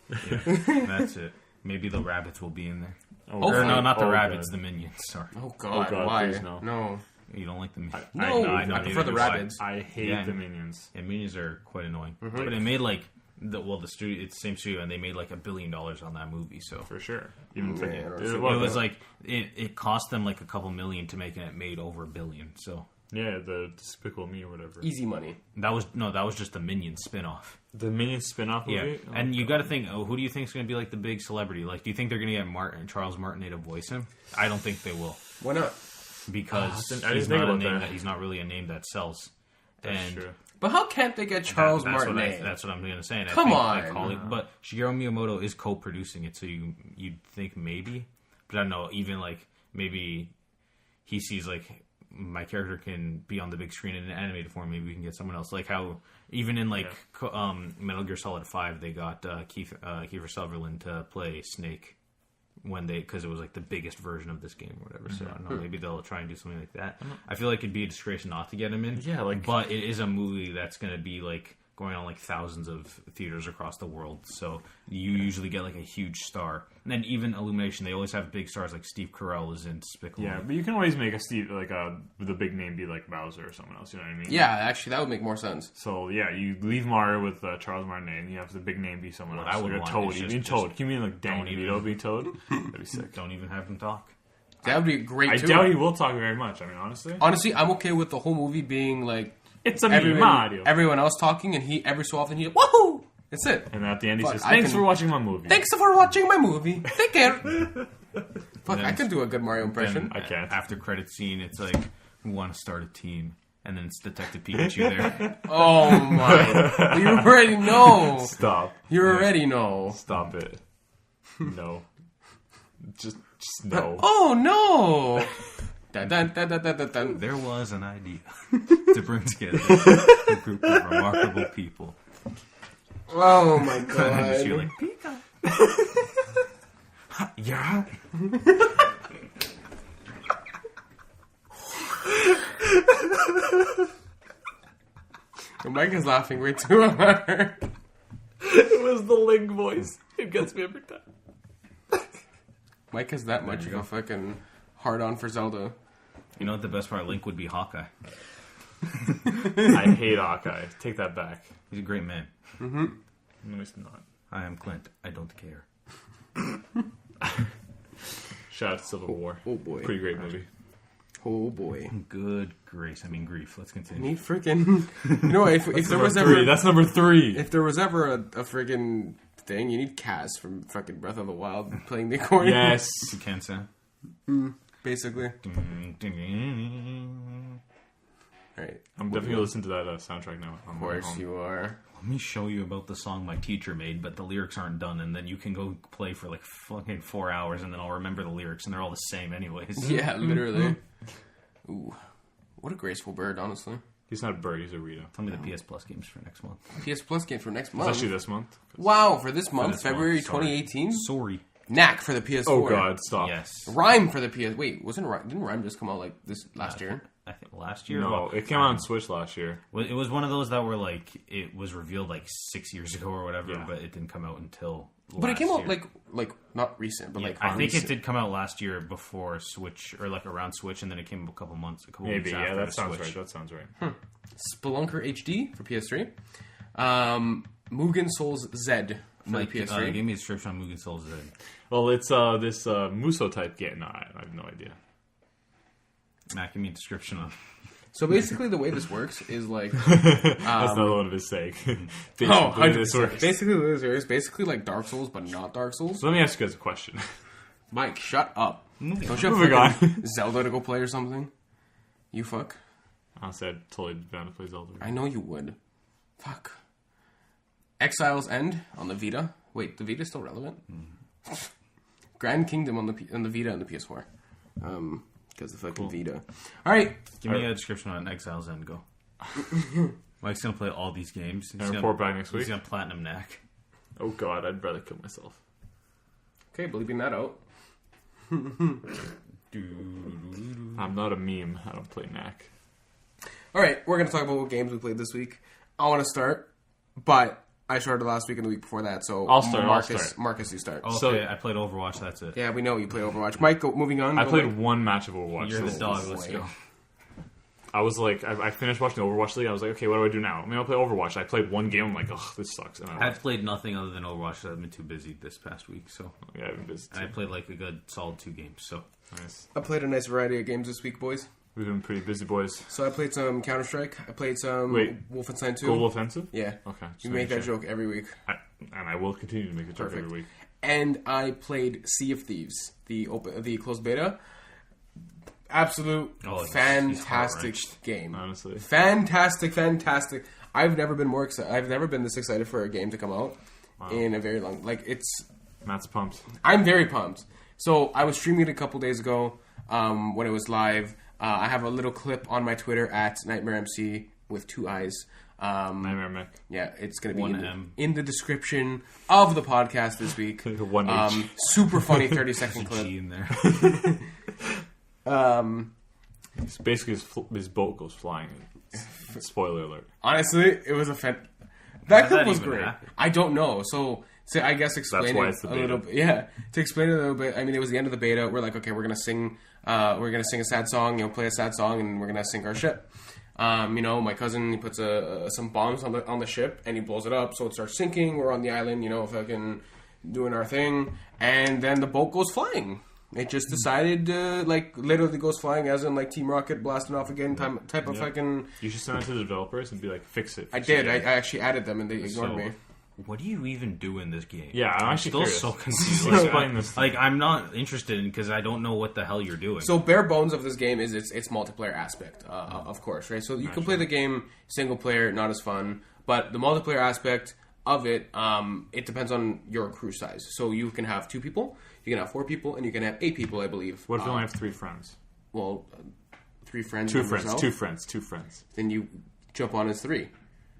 [SPEAKER 3] That's it. Maybe the rabbits will be in there.
[SPEAKER 1] No,
[SPEAKER 3] not the rabbits, the minions. Sorry.
[SPEAKER 1] Oh God, why?
[SPEAKER 2] Please, no.
[SPEAKER 3] You don't like the minions?
[SPEAKER 1] I prefer the rabbits.
[SPEAKER 2] I hate the minions.
[SPEAKER 3] Yeah, minions are quite annoying. Mm-hmm. But it made like the studio. It's the same studio, and they made like $1 billion on that movie. So
[SPEAKER 2] for sure, even
[SPEAKER 3] it was like it cost them like a couple million to make, and it made over $1 billion. So
[SPEAKER 2] yeah, the Despicable Me or whatever.
[SPEAKER 1] Easy money.
[SPEAKER 3] That was just the Minions spinoff.
[SPEAKER 2] The Minions spinoff movie.
[SPEAKER 3] Yeah, and you got to think, who do you think is going to be like the big celebrity? Like, do you think they're going to get Charles Martinet to voice him? I don't think they will.
[SPEAKER 1] Why not?
[SPEAKER 3] Because he's not really a name that sells.
[SPEAKER 2] That's true.
[SPEAKER 1] But how can't they get Charles Martinet?
[SPEAKER 3] That's what I'm going to say.
[SPEAKER 1] Come on.
[SPEAKER 3] But Shigeru Miyamoto is co-producing it, so you'd think maybe. But I don't know, even like maybe he sees like my character can be on the big screen in an animated form. Maybe we can get someone else. Like how even in like Metal Gear Solid 5, they got Kiefer Sutherland to play Snake because it was like the biggest version of this game or whatever. So I don't know, maybe they'll try and do something like that. I feel like it'd be a disgrace not to get him in.
[SPEAKER 2] Yeah,
[SPEAKER 3] but it is a movie that's going to be like going on like thousands of theaters across the world. So you usually get like a huge star. And then even Illumination, they always have big stars like Steve Carell is in Despicable Me.
[SPEAKER 2] Yeah, but you can always make the big name be like Bowser or someone else, you know what I mean?
[SPEAKER 1] Yeah, actually, that would make more sense.
[SPEAKER 2] So, yeah, you leave Mario with Charles Martinet, and you have the big name be someone else.
[SPEAKER 3] I would want
[SPEAKER 2] Toad. You mean Toad. You mean like Danny DeVito be Toad? That'd be sick.
[SPEAKER 3] Don't even have him talk.
[SPEAKER 1] That would be great, too.
[SPEAKER 2] I doubt he will talk very much, I mean, honestly.
[SPEAKER 1] Honestly, I'm okay with the whole movie being like...
[SPEAKER 2] It's a Mario.
[SPEAKER 1] Everyone else talking, and every so often woohoo! That's it.
[SPEAKER 2] And at the end he says, thanks for watching my movie.
[SPEAKER 1] Thanks for watching my movie. Take care. Fuck, I can do a good Mario impression.
[SPEAKER 2] I can't.
[SPEAKER 3] After credit scene, it's like, we want to start a team. And then it's Detective Pikachu there.
[SPEAKER 1] Oh my. You already know.
[SPEAKER 2] Stop.
[SPEAKER 1] You already know.
[SPEAKER 2] Stop it. No. Just no.
[SPEAKER 1] Oh no. Dun, dun, dun, dun, dun, dun, dun.
[SPEAKER 3] There was an idea to bring together a group of remarkable people.
[SPEAKER 1] Oh my god.
[SPEAKER 3] And you're like, Pika. Yeah.
[SPEAKER 1] Mike is laughing way too hard.
[SPEAKER 2] It was the Link voice. It gets me every time.
[SPEAKER 1] Mike has that much of a fucking hard-on for Zelda.
[SPEAKER 3] You know what the best part? Link would be Hawkeye.
[SPEAKER 2] I hate Hawkeye. Take that back.
[SPEAKER 3] He's a great man.
[SPEAKER 1] Mm-hmm.
[SPEAKER 2] No, he's not.
[SPEAKER 3] I am Clint. I don't care.
[SPEAKER 2] Shout out to Civil War.
[SPEAKER 1] Oh boy.
[SPEAKER 2] Pretty great movie.
[SPEAKER 1] Oh boy.
[SPEAKER 3] Good grace. I mean grief. Let's continue.
[SPEAKER 1] Need freaking... You know, if there was ever...
[SPEAKER 2] That's number 3.
[SPEAKER 1] If there was ever a freaking thing, you need Kaz from fucking Breath of the Wild playing the accordion.
[SPEAKER 2] Yes.
[SPEAKER 3] You can say.
[SPEAKER 1] Basically. Right.
[SPEAKER 2] I'm definitely going to listen to that soundtrack now.
[SPEAKER 1] Of course you are.
[SPEAKER 3] Let me show you about the song my teacher made, but the lyrics aren't done, and then you can go play for like fucking 4 hours, and then I'll remember the lyrics, and they're all the same anyways.
[SPEAKER 1] Yeah, literally. Ooh. What a graceful bird, honestly.
[SPEAKER 2] He's not a bird, he's a Rito.
[SPEAKER 3] Tell me the PS Plus games for next month.
[SPEAKER 1] PS Plus game for next month?
[SPEAKER 2] It's actually this month.
[SPEAKER 1] Wow, for this month? February 2018?
[SPEAKER 3] Sorry.
[SPEAKER 1] Knack for the PS4.
[SPEAKER 2] Oh god, stop.
[SPEAKER 3] Yes.
[SPEAKER 1] Rhyme for the PS... Wait, didn't Rhyme just come out like this last year?
[SPEAKER 3] I think last year.
[SPEAKER 2] No, it came out on Switch last year.
[SPEAKER 3] It was one of those that were like it was revealed like 6 years ago or whatever,
[SPEAKER 2] Yeah.
[SPEAKER 3] but it didn't come out until.
[SPEAKER 1] But it came out
[SPEAKER 3] year.
[SPEAKER 1] like not recent, but
[SPEAKER 3] Yeah,
[SPEAKER 1] like
[SPEAKER 3] I think
[SPEAKER 1] recent.
[SPEAKER 3] it did come out last year before Switch or like around Switch, and then it came a couple
[SPEAKER 2] Maybe,
[SPEAKER 3] weeks
[SPEAKER 2] yeah,
[SPEAKER 3] after
[SPEAKER 2] that
[SPEAKER 3] the
[SPEAKER 2] sounds
[SPEAKER 3] Switch.
[SPEAKER 2] right. That sounds right.
[SPEAKER 1] Spelunker HD for PS3. Mugen Souls Z for
[SPEAKER 3] Mike,
[SPEAKER 1] the PS3.
[SPEAKER 3] give me a description on Mugen Souls Z.
[SPEAKER 2] Well, it's this Muso type game. No, I have no idea.
[SPEAKER 3] Matt, give me a description on.
[SPEAKER 1] So basically, the way this works is like
[SPEAKER 2] That's another one of his saying. Basically,
[SPEAKER 1] 100%. Basically, the way this works, basically like Dark Souls, but not Dark Souls.
[SPEAKER 2] So let me ask you guys a question.
[SPEAKER 1] Mike, shut up. Don't you
[SPEAKER 2] Moving
[SPEAKER 1] have
[SPEAKER 2] on.
[SPEAKER 1] freaking Zelda to go play or something? You fuck.
[SPEAKER 2] Honestly, I'd totally be down to play Zelda.
[SPEAKER 1] I know you would. Fuck. Exile's End on the Vita. Wait, the Vita's still relevant? Grand Kingdom on the Vita and the PS4. Because the fucking Vita. Alright.
[SPEAKER 3] Give me a description on Exile's End. Go. Mike's gonna play all these games. He's
[SPEAKER 2] And report back next week.
[SPEAKER 3] He's gonna platinum knack.
[SPEAKER 2] Oh god, I'd rather kill myself.
[SPEAKER 1] Okay, bleeping that out.
[SPEAKER 2] I'm not a meme. I don't play Knack.
[SPEAKER 1] Alright, we're going to talk about what games we played this week. I want to start, but I started last week and the week before that, so
[SPEAKER 2] I'll start.
[SPEAKER 1] Marcus, you start.
[SPEAKER 3] Okay,
[SPEAKER 2] So-
[SPEAKER 3] I played Overwatch. That's it.
[SPEAKER 1] Yeah, we know you play Overwatch. Mike, moving on.
[SPEAKER 2] I
[SPEAKER 1] Go
[SPEAKER 2] played
[SPEAKER 1] away.
[SPEAKER 2] one match of Overwatch.
[SPEAKER 3] You're the
[SPEAKER 2] So
[SPEAKER 3] dog. Let's go.
[SPEAKER 2] I was like, I finished watching the Overwatch League. I was like, okay, what do I do now? I mean, I'll play Overwatch. I played one game. I'm like, oh, this sucks. And I
[SPEAKER 3] I've played nothing other than Overwatch. I've been too busy this past week, so
[SPEAKER 2] yeah, I've been busy
[SPEAKER 3] and I
[SPEAKER 2] too.
[SPEAKER 3] played like a good solid 2 games. So
[SPEAKER 2] Nice.
[SPEAKER 1] I played a nice variety of games this week, boys.
[SPEAKER 2] We've been pretty busy, boys.
[SPEAKER 1] So I played some Counter-Strike. I played some
[SPEAKER 2] Wait.
[SPEAKER 1] Wolfenstein 2.
[SPEAKER 2] Global Offensive?
[SPEAKER 1] Yeah.
[SPEAKER 2] Okay. just
[SPEAKER 1] You
[SPEAKER 2] making
[SPEAKER 1] make that
[SPEAKER 2] sure.
[SPEAKER 1] joke every week.
[SPEAKER 2] And I will continue to make the joke
[SPEAKER 1] Perfect.
[SPEAKER 2] every week.
[SPEAKER 1] And I played Sea of Thieves, the closed beta. Absolute
[SPEAKER 3] he's
[SPEAKER 1] fantastic
[SPEAKER 3] heart-wrenched.
[SPEAKER 1] game.
[SPEAKER 2] Honestly.
[SPEAKER 1] Fantastic. I've never been more excited. I've never been this excited for a game to come out in a very long. Like
[SPEAKER 2] Matt's pumped.
[SPEAKER 1] I'm very pumped. So I was streaming it a couple days ago when it was live. I have a little clip on my Twitter at NightmareMC with 2 eyes.
[SPEAKER 2] Nightmare Mick.
[SPEAKER 1] Yeah, it's going to be
[SPEAKER 3] One M.
[SPEAKER 1] in the description of the podcast this week.
[SPEAKER 2] One H.
[SPEAKER 1] Super funny 30-second clip.
[SPEAKER 3] G in there.
[SPEAKER 2] It's basically his boat goes flying. Spoiler alert.
[SPEAKER 1] Honestly, it was that clip
[SPEAKER 3] that
[SPEAKER 1] was
[SPEAKER 3] even
[SPEAKER 1] great.
[SPEAKER 3] happen?
[SPEAKER 1] I don't know. So I guess explain
[SPEAKER 2] why
[SPEAKER 1] it
[SPEAKER 2] it's the
[SPEAKER 1] a little
[SPEAKER 2] beta.
[SPEAKER 1] bit. Yeah, to explain it a little bit. I mean, it was the end of the beta. We're like, okay, we're gonna sing a sad song. Play a sad song, and we're gonna sink our ship. My cousin, he puts some bombs on the ship, and he blows it up, so it starts sinking. We're on the island, fucking doing our thing, and then the boat goes flying. It just decided, literally goes flying, as in, like, Team Rocket blasting off again type of fucking...
[SPEAKER 2] You should send it to the developers and be like, fix it.
[SPEAKER 1] I
[SPEAKER 2] fix
[SPEAKER 1] did.
[SPEAKER 2] it.
[SPEAKER 1] I actually added them, and they ignored
[SPEAKER 3] So,
[SPEAKER 1] me.
[SPEAKER 3] what do you even do in this game?
[SPEAKER 2] Yeah, I'm actually
[SPEAKER 3] still
[SPEAKER 2] curious.
[SPEAKER 3] so confused.
[SPEAKER 2] Explain this.
[SPEAKER 3] Like, I'm not interested in because I don't know what the hell you're doing.
[SPEAKER 1] So bare bones of this game is its multiplayer aspect, of course, right? So you can play the game single player, not as fun, but the multiplayer aspect of it, it depends on your crew size. So you can have 2 people, you can have 4 people, and you can have 8 people, I believe.
[SPEAKER 2] What if you only have 3 friends?
[SPEAKER 1] Well, 3 friends.
[SPEAKER 2] 2
[SPEAKER 1] and
[SPEAKER 2] friends.
[SPEAKER 1] yourself,
[SPEAKER 2] 2 friends.
[SPEAKER 1] Then you jump on as 3.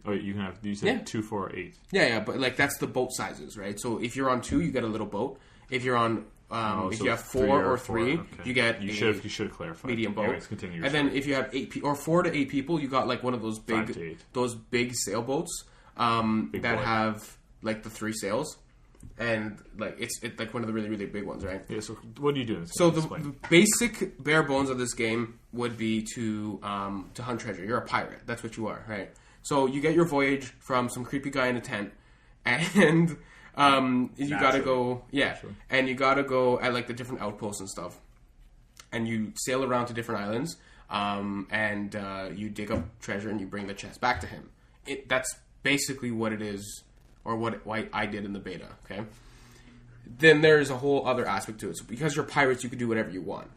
[SPEAKER 2] Oh, you can have. You said
[SPEAKER 1] Yeah.
[SPEAKER 2] 2, 4, 8.
[SPEAKER 1] Yeah, but like that's the boat sizes, right? So if you're on 2, you get a little boat. If you're on, if
[SPEAKER 2] so
[SPEAKER 1] you have
[SPEAKER 2] 3
[SPEAKER 1] 4
[SPEAKER 2] or
[SPEAKER 1] or 3,
[SPEAKER 2] 4, okay.
[SPEAKER 1] you get
[SPEAKER 2] You
[SPEAKER 1] a
[SPEAKER 2] should have clarified.
[SPEAKER 1] medium boat.
[SPEAKER 2] Anyways, continue your
[SPEAKER 1] And then
[SPEAKER 2] story.
[SPEAKER 1] if you have 8 or 4 to 8 people, you got like one of those
[SPEAKER 2] 5 to 8.
[SPEAKER 1] big sailboats
[SPEAKER 2] Big
[SPEAKER 1] that
[SPEAKER 2] boy.
[SPEAKER 1] have like the 3 sails, and like it's like one of the really really big ones, right?
[SPEAKER 2] Yeah. So what do you do? In this
[SPEAKER 1] So
[SPEAKER 2] game?
[SPEAKER 1] the
[SPEAKER 2] Explain.
[SPEAKER 1] basic bare bones of this game would be to hunt treasure. You're a pirate. That's what you are, right? So you get your voyage from some creepy guy in a tent, and you gotta go, and you gotta go at like the different outposts and stuff, and you sail around to different islands, and you dig up treasure and you bring the chest back to him. That's basically what it is, or what I did in the beta. Okay. Then there's a whole other aspect to it. So because you're pirates, you can do whatever you want.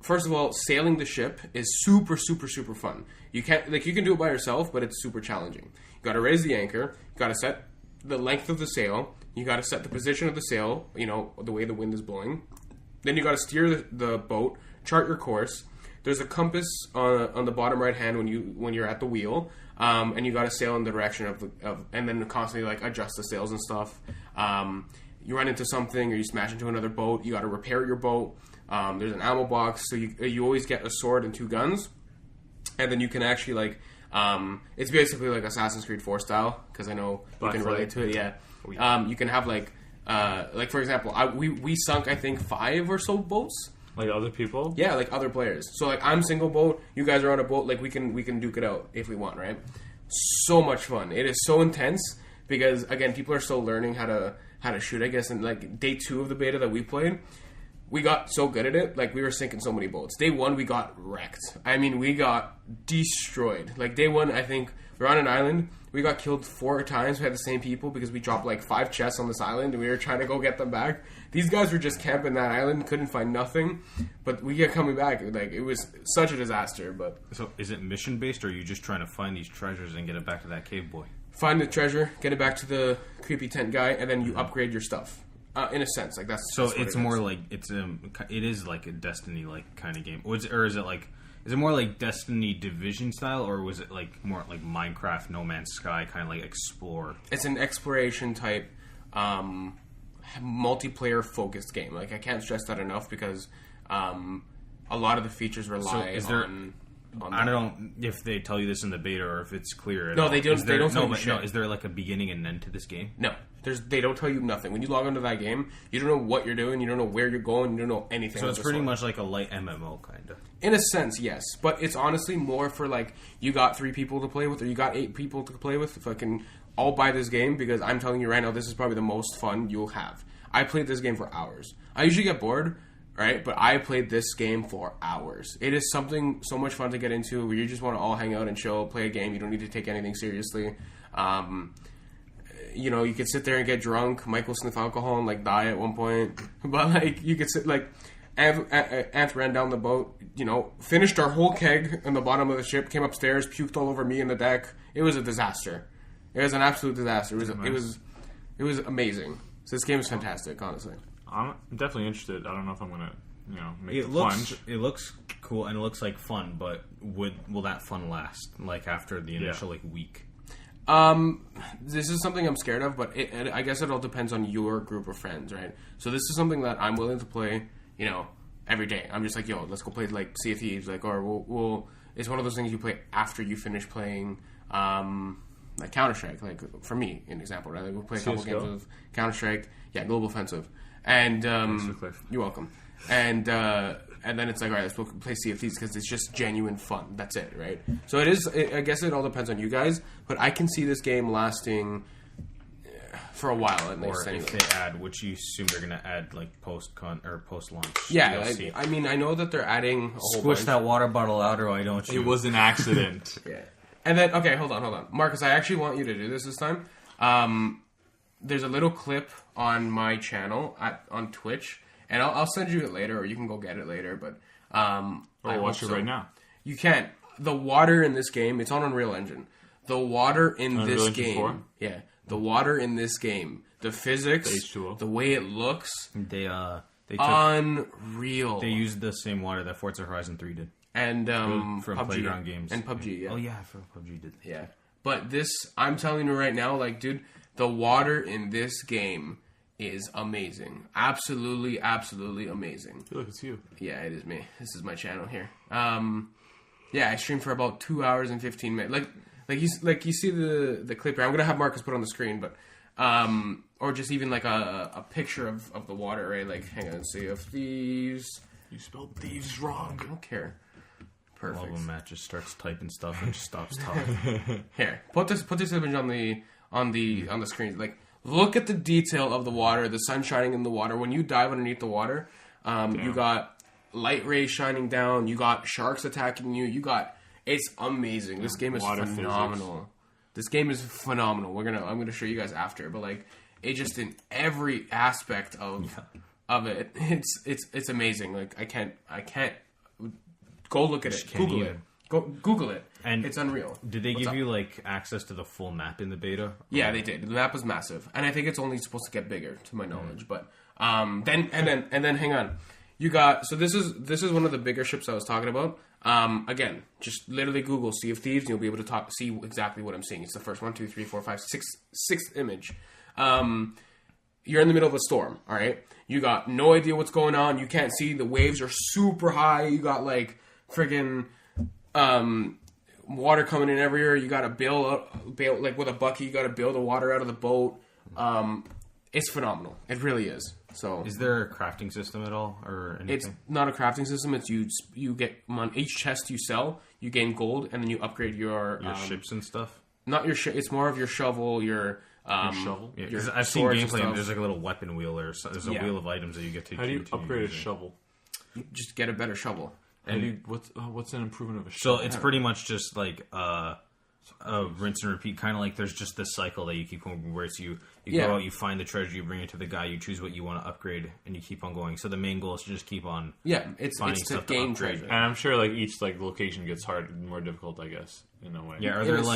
[SPEAKER 1] First of all, sailing the ship is super, super, super fun. You can do it by yourself, but it's super challenging. You got to raise the anchor. You got to set the length of the sail. You got to set the position of the sail. The way the wind is blowing. Then you got to steer the boat, chart your course. There's a compass on the bottom right hand when you're at the wheel, and you got to sail in the direction of and then constantly like adjust the sails and stuff. You run into something or you smash into another boat. You got to repair your boat. There's an ammo box, so you always get a sword and 2 guns, and then you can actually like it's basically like Assassin's Creed 4 style, because I know
[SPEAKER 2] Black
[SPEAKER 1] you can
[SPEAKER 2] Flag.
[SPEAKER 1] relate to it. Yeah,
[SPEAKER 2] Oh, yeah.
[SPEAKER 1] you can have like for example, we sunk I think 5 or so boats.
[SPEAKER 2] Like other people.
[SPEAKER 1] Yeah, like other players. So like I'm single boat, you guys are on a boat. Like we can duke it out if we want, right? So much fun. It is so intense because again, people are still learning how to shoot, I guess. And like day 2 of the beta that we played, we got so good at it, like we were sinking so many boats. Day one, we got wrecked. I mean, we got destroyed. Like day one, I think we were on an island. We got killed 4 times. We had the same people because we dropped like 5 chests on this island and we were trying to go get them back. These guys were just camping that island, couldn't find nothing, but we kept coming back. Like it was such a disaster. But
[SPEAKER 3] So is it mission based, or are you just trying to find these treasures and get it back to that cave boy?
[SPEAKER 1] find the treasure, get it back to the creepy tent guy, and then you upgrade your stuff. In a sense, like that's
[SPEAKER 3] So
[SPEAKER 1] that's what
[SPEAKER 3] it's
[SPEAKER 1] it
[SPEAKER 3] more
[SPEAKER 1] is.
[SPEAKER 3] like it is like a Destiny like kind of game, or is it more like Destiny Division style, or was it like more like Minecraft No Man's Sky kind of like explore?
[SPEAKER 1] It's an exploration type, multiplayer focused game. Like I can't stress that enough because a lot of the features rely
[SPEAKER 3] is there-
[SPEAKER 1] on
[SPEAKER 3] I don't know if they tell you this in the beta or if it's clear. At
[SPEAKER 1] No,
[SPEAKER 3] all.
[SPEAKER 1] they don't-
[SPEAKER 3] Is there-
[SPEAKER 1] they don't tell
[SPEAKER 3] no,
[SPEAKER 1] you
[SPEAKER 3] but
[SPEAKER 1] shit.
[SPEAKER 3] no, is there like a beginning and end to this game?
[SPEAKER 1] No, they don't tell you nothing. When you log into that game, you don't know what you're doing, you don't know where you're going, you don't know anything.
[SPEAKER 3] So
[SPEAKER 1] of
[SPEAKER 3] it's
[SPEAKER 1] the
[SPEAKER 3] pretty
[SPEAKER 1] sort.
[SPEAKER 3] much like a light MMO kind of.
[SPEAKER 1] In a sense, yes, but it's honestly more for like you got 3 people to play with, or you got 8 people to play with. If I can all buy this game, because I'm telling you right now, this is probably the most fun you'll have. I played this game for hours. I usually get bored, right? But I played this game for hours. It is something so much fun to get into where you just want to all hang out and chill, play a game. You don't need to take anything seriously. You know, you could sit there and get drunk. Mike will sniff alcohol and like die at one point. But like, you could sit like, Ant ran down the boat. You know, finished our whole keg in the bottom of the ship. Came upstairs, puked all over me and the deck. It was a disaster. It was an absolute disaster. It was amazing. So this game is fantastic, honestly.
[SPEAKER 2] I'm definitely interested. I don't know if I'm gonna, make
[SPEAKER 3] It
[SPEAKER 2] the
[SPEAKER 3] looks
[SPEAKER 2] plunge.
[SPEAKER 3] it looks cool and it looks like fun, but will that fun last like after the initial like week?
[SPEAKER 1] This is something I'm scared of, but I guess it all depends on your group of friends, right? So this is something that I'm willing to play, every day. I'm just like, yo, let's go play like Sea of Thieves, like, or we'll. It's one of those things you play after you finish playing, like Counter-Strike. Like for me, an example, right? Like we'll play a couple
[SPEAKER 2] CS:GO?
[SPEAKER 1] games of Counter-Strike, Global Offensive, and
[SPEAKER 2] Cliff.
[SPEAKER 1] you're welcome. And then it's like, all right, let's play Sea of Thieves because it's just genuine fun. That's it, right? So it is. I guess it all depends on you guys, but I can see this game lasting for a while at least.
[SPEAKER 3] Or
[SPEAKER 1] Anyway.
[SPEAKER 3] if they add, which you assume they're gonna add like post launch.
[SPEAKER 1] Yeah,
[SPEAKER 3] DLC.
[SPEAKER 1] I mean, I know that they're adding a whole
[SPEAKER 3] Squish
[SPEAKER 1] bunch.
[SPEAKER 3] that water bottle out, or why don't you?
[SPEAKER 2] It was an accident.
[SPEAKER 1] Yeah. And then, okay, hold on. Marcus, I actually want you to do this time. There's a little clip on my channel on Twitch, and I'll send you it later, or you can go get it later, but I
[SPEAKER 2] watch
[SPEAKER 1] hope
[SPEAKER 2] it
[SPEAKER 1] so.
[SPEAKER 2] right now.
[SPEAKER 1] You can't. The water in this game, it's on Unreal Engine. The water in
[SPEAKER 2] Unreal
[SPEAKER 1] this
[SPEAKER 2] Engine
[SPEAKER 1] game,
[SPEAKER 2] 4?
[SPEAKER 1] yeah, the water in this game, the physics,
[SPEAKER 2] The H2O.
[SPEAKER 1] the way it looks,
[SPEAKER 3] They took,
[SPEAKER 1] unreal.
[SPEAKER 3] they used the same water that Forza Horizon 3 did
[SPEAKER 1] And
[SPEAKER 3] from
[SPEAKER 1] PUBG.
[SPEAKER 3] Playground Games
[SPEAKER 1] And PUBG, yeah.
[SPEAKER 3] Oh yeah, for PUBG did.
[SPEAKER 1] Yeah. But this, I'm telling you right now, like, dude, the water in this game is amazing. Absolutely, absolutely amazing.
[SPEAKER 2] Look, it's you.
[SPEAKER 1] Yeah, it is me. This is my channel here. Yeah, I streamed for about 2 hours and 15 minutes. Like you see the clip here. I'm gonna have Marcus put on the screen, but or just even like a picture of the water, right? Like, hang on, Sea of Thieves.
[SPEAKER 2] You spelled thieves wrong.
[SPEAKER 1] I don't care.
[SPEAKER 3] Love
[SPEAKER 1] Perfect.
[SPEAKER 3] when Matt just starts typing stuff and just stops talking.
[SPEAKER 1] Here, put this image on the screen. Like, look at the detail of the water, the sun shining in the water. When you dive underneath the water, you got light rays shining down. You got sharks attacking you. It's amazing. This game is
[SPEAKER 2] Water
[SPEAKER 1] phenomenal. This game is phenomenal. I'm gonna show you guys after, but like, it just in every aspect of it, it's amazing. Like, I can't. Go look at it.
[SPEAKER 3] can't
[SPEAKER 1] Google
[SPEAKER 3] even.
[SPEAKER 1] it. Go Google it.
[SPEAKER 3] And
[SPEAKER 1] it's unreal.
[SPEAKER 3] Did they
[SPEAKER 1] What's
[SPEAKER 3] give
[SPEAKER 1] up?
[SPEAKER 3] you like access to the full map in the beta?
[SPEAKER 1] Yeah, they did. The map was massive, and I think it's only supposed to get bigger, to my knowledge. But then hang on. You got this is one of the bigger ships I was talking about. Again, just literally Google Sea of Thieves, and you'll be able to see exactly what I'm seeing. It's the first 1, 2, 3, 4, 5, 6, sixth image. You're in the middle of a storm. All right, you got no idea what's going on. You can't see. The waves are super high. You got like friggin' water coming in everywhere. You got to bail like with a bucket. You got to bail the water out of the boat. It's phenomenal. It really is. So
[SPEAKER 3] Is there a crafting system at all or anything?
[SPEAKER 1] it's not a crafting system. It's you get on each chest you sell, you gain gold, and then you upgrade your
[SPEAKER 3] Your ships and stuff?
[SPEAKER 1] not your it's more of your shovel, your
[SPEAKER 2] shovel.
[SPEAKER 3] Yeah,
[SPEAKER 1] your
[SPEAKER 3] 'cause I've seen
[SPEAKER 1] swords and
[SPEAKER 3] gameplay and
[SPEAKER 1] stuff.
[SPEAKER 3] there's like a little weapon wheel or there's a
[SPEAKER 1] Yeah.
[SPEAKER 3] wheel of items that you get to.
[SPEAKER 2] How do you
[SPEAKER 3] to
[SPEAKER 2] upgrade a
[SPEAKER 3] use it.
[SPEAKER 2] shovel?
[SPEAKER 1] You just get a better shovel.
[SPEAKER 2] And what's an improvement of a
[SPEAKER 3] So
[SPEAKER 2] shovel?
[SPEAKER 3] it's pretty much just like rinse and repeat. Kind of like there's just this cycle that you keep going where it's you
[SPEAKER 1] Yeah.
[SPEAKER 3] go out, you find the treasure, you bring it to the guy, you choose what you want to upgrade, and you keep on going. So the main goal is to just keep on.
[SPEAKER 1] Yeah, it's
[SPEAKER 3] Finding
[SPEAKER 1] to
[SPEAKER 3] stuff to
[SPEAKER 1] gain
[SPEAKER 3] upgrade.
[SPEAKER 1] treasure.
[SPEAKER 2] And I'm sure like each like location gets more difficult, I guess, in a way.
[SPEAKER 3] Yeah, are
[SPEAKER 1] It
[SPEAKER 3] there
[SPEAKER 1] is-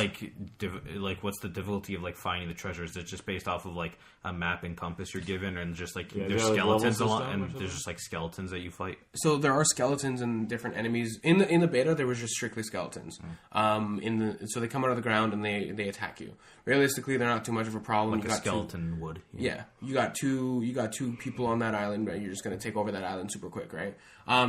[SPEAKER 3] like what's the difficulty of like finding the treasure? Is it just based off of like a map and compass you're given, and just like
[SPEAKER 2] Yeah,
[SPEAKER 3] there's
[SPEAKER 2] is there, like,
[SPEAKER 3] skeletons
[SPEAKER 2] level
[SPEAKER 3] a lot,
[SPEAKER 2] system or
[SPEAKER 3] and
[SPEAKER 2] something?
[SPEAKER 3] there's just like skeletons that you fight?
[SPEAKER 1] So there are skeletons and different enemies in the beta. There was just strictly skeletons. So they come out of the ground and they attack you. Realistically, they're not too much of a problem.
[SPEAKER 3] Like a skeleton would.
[SPEAKER 1] Yeah, you got two people on that island. Right? You're just going to take over that island super quick, right?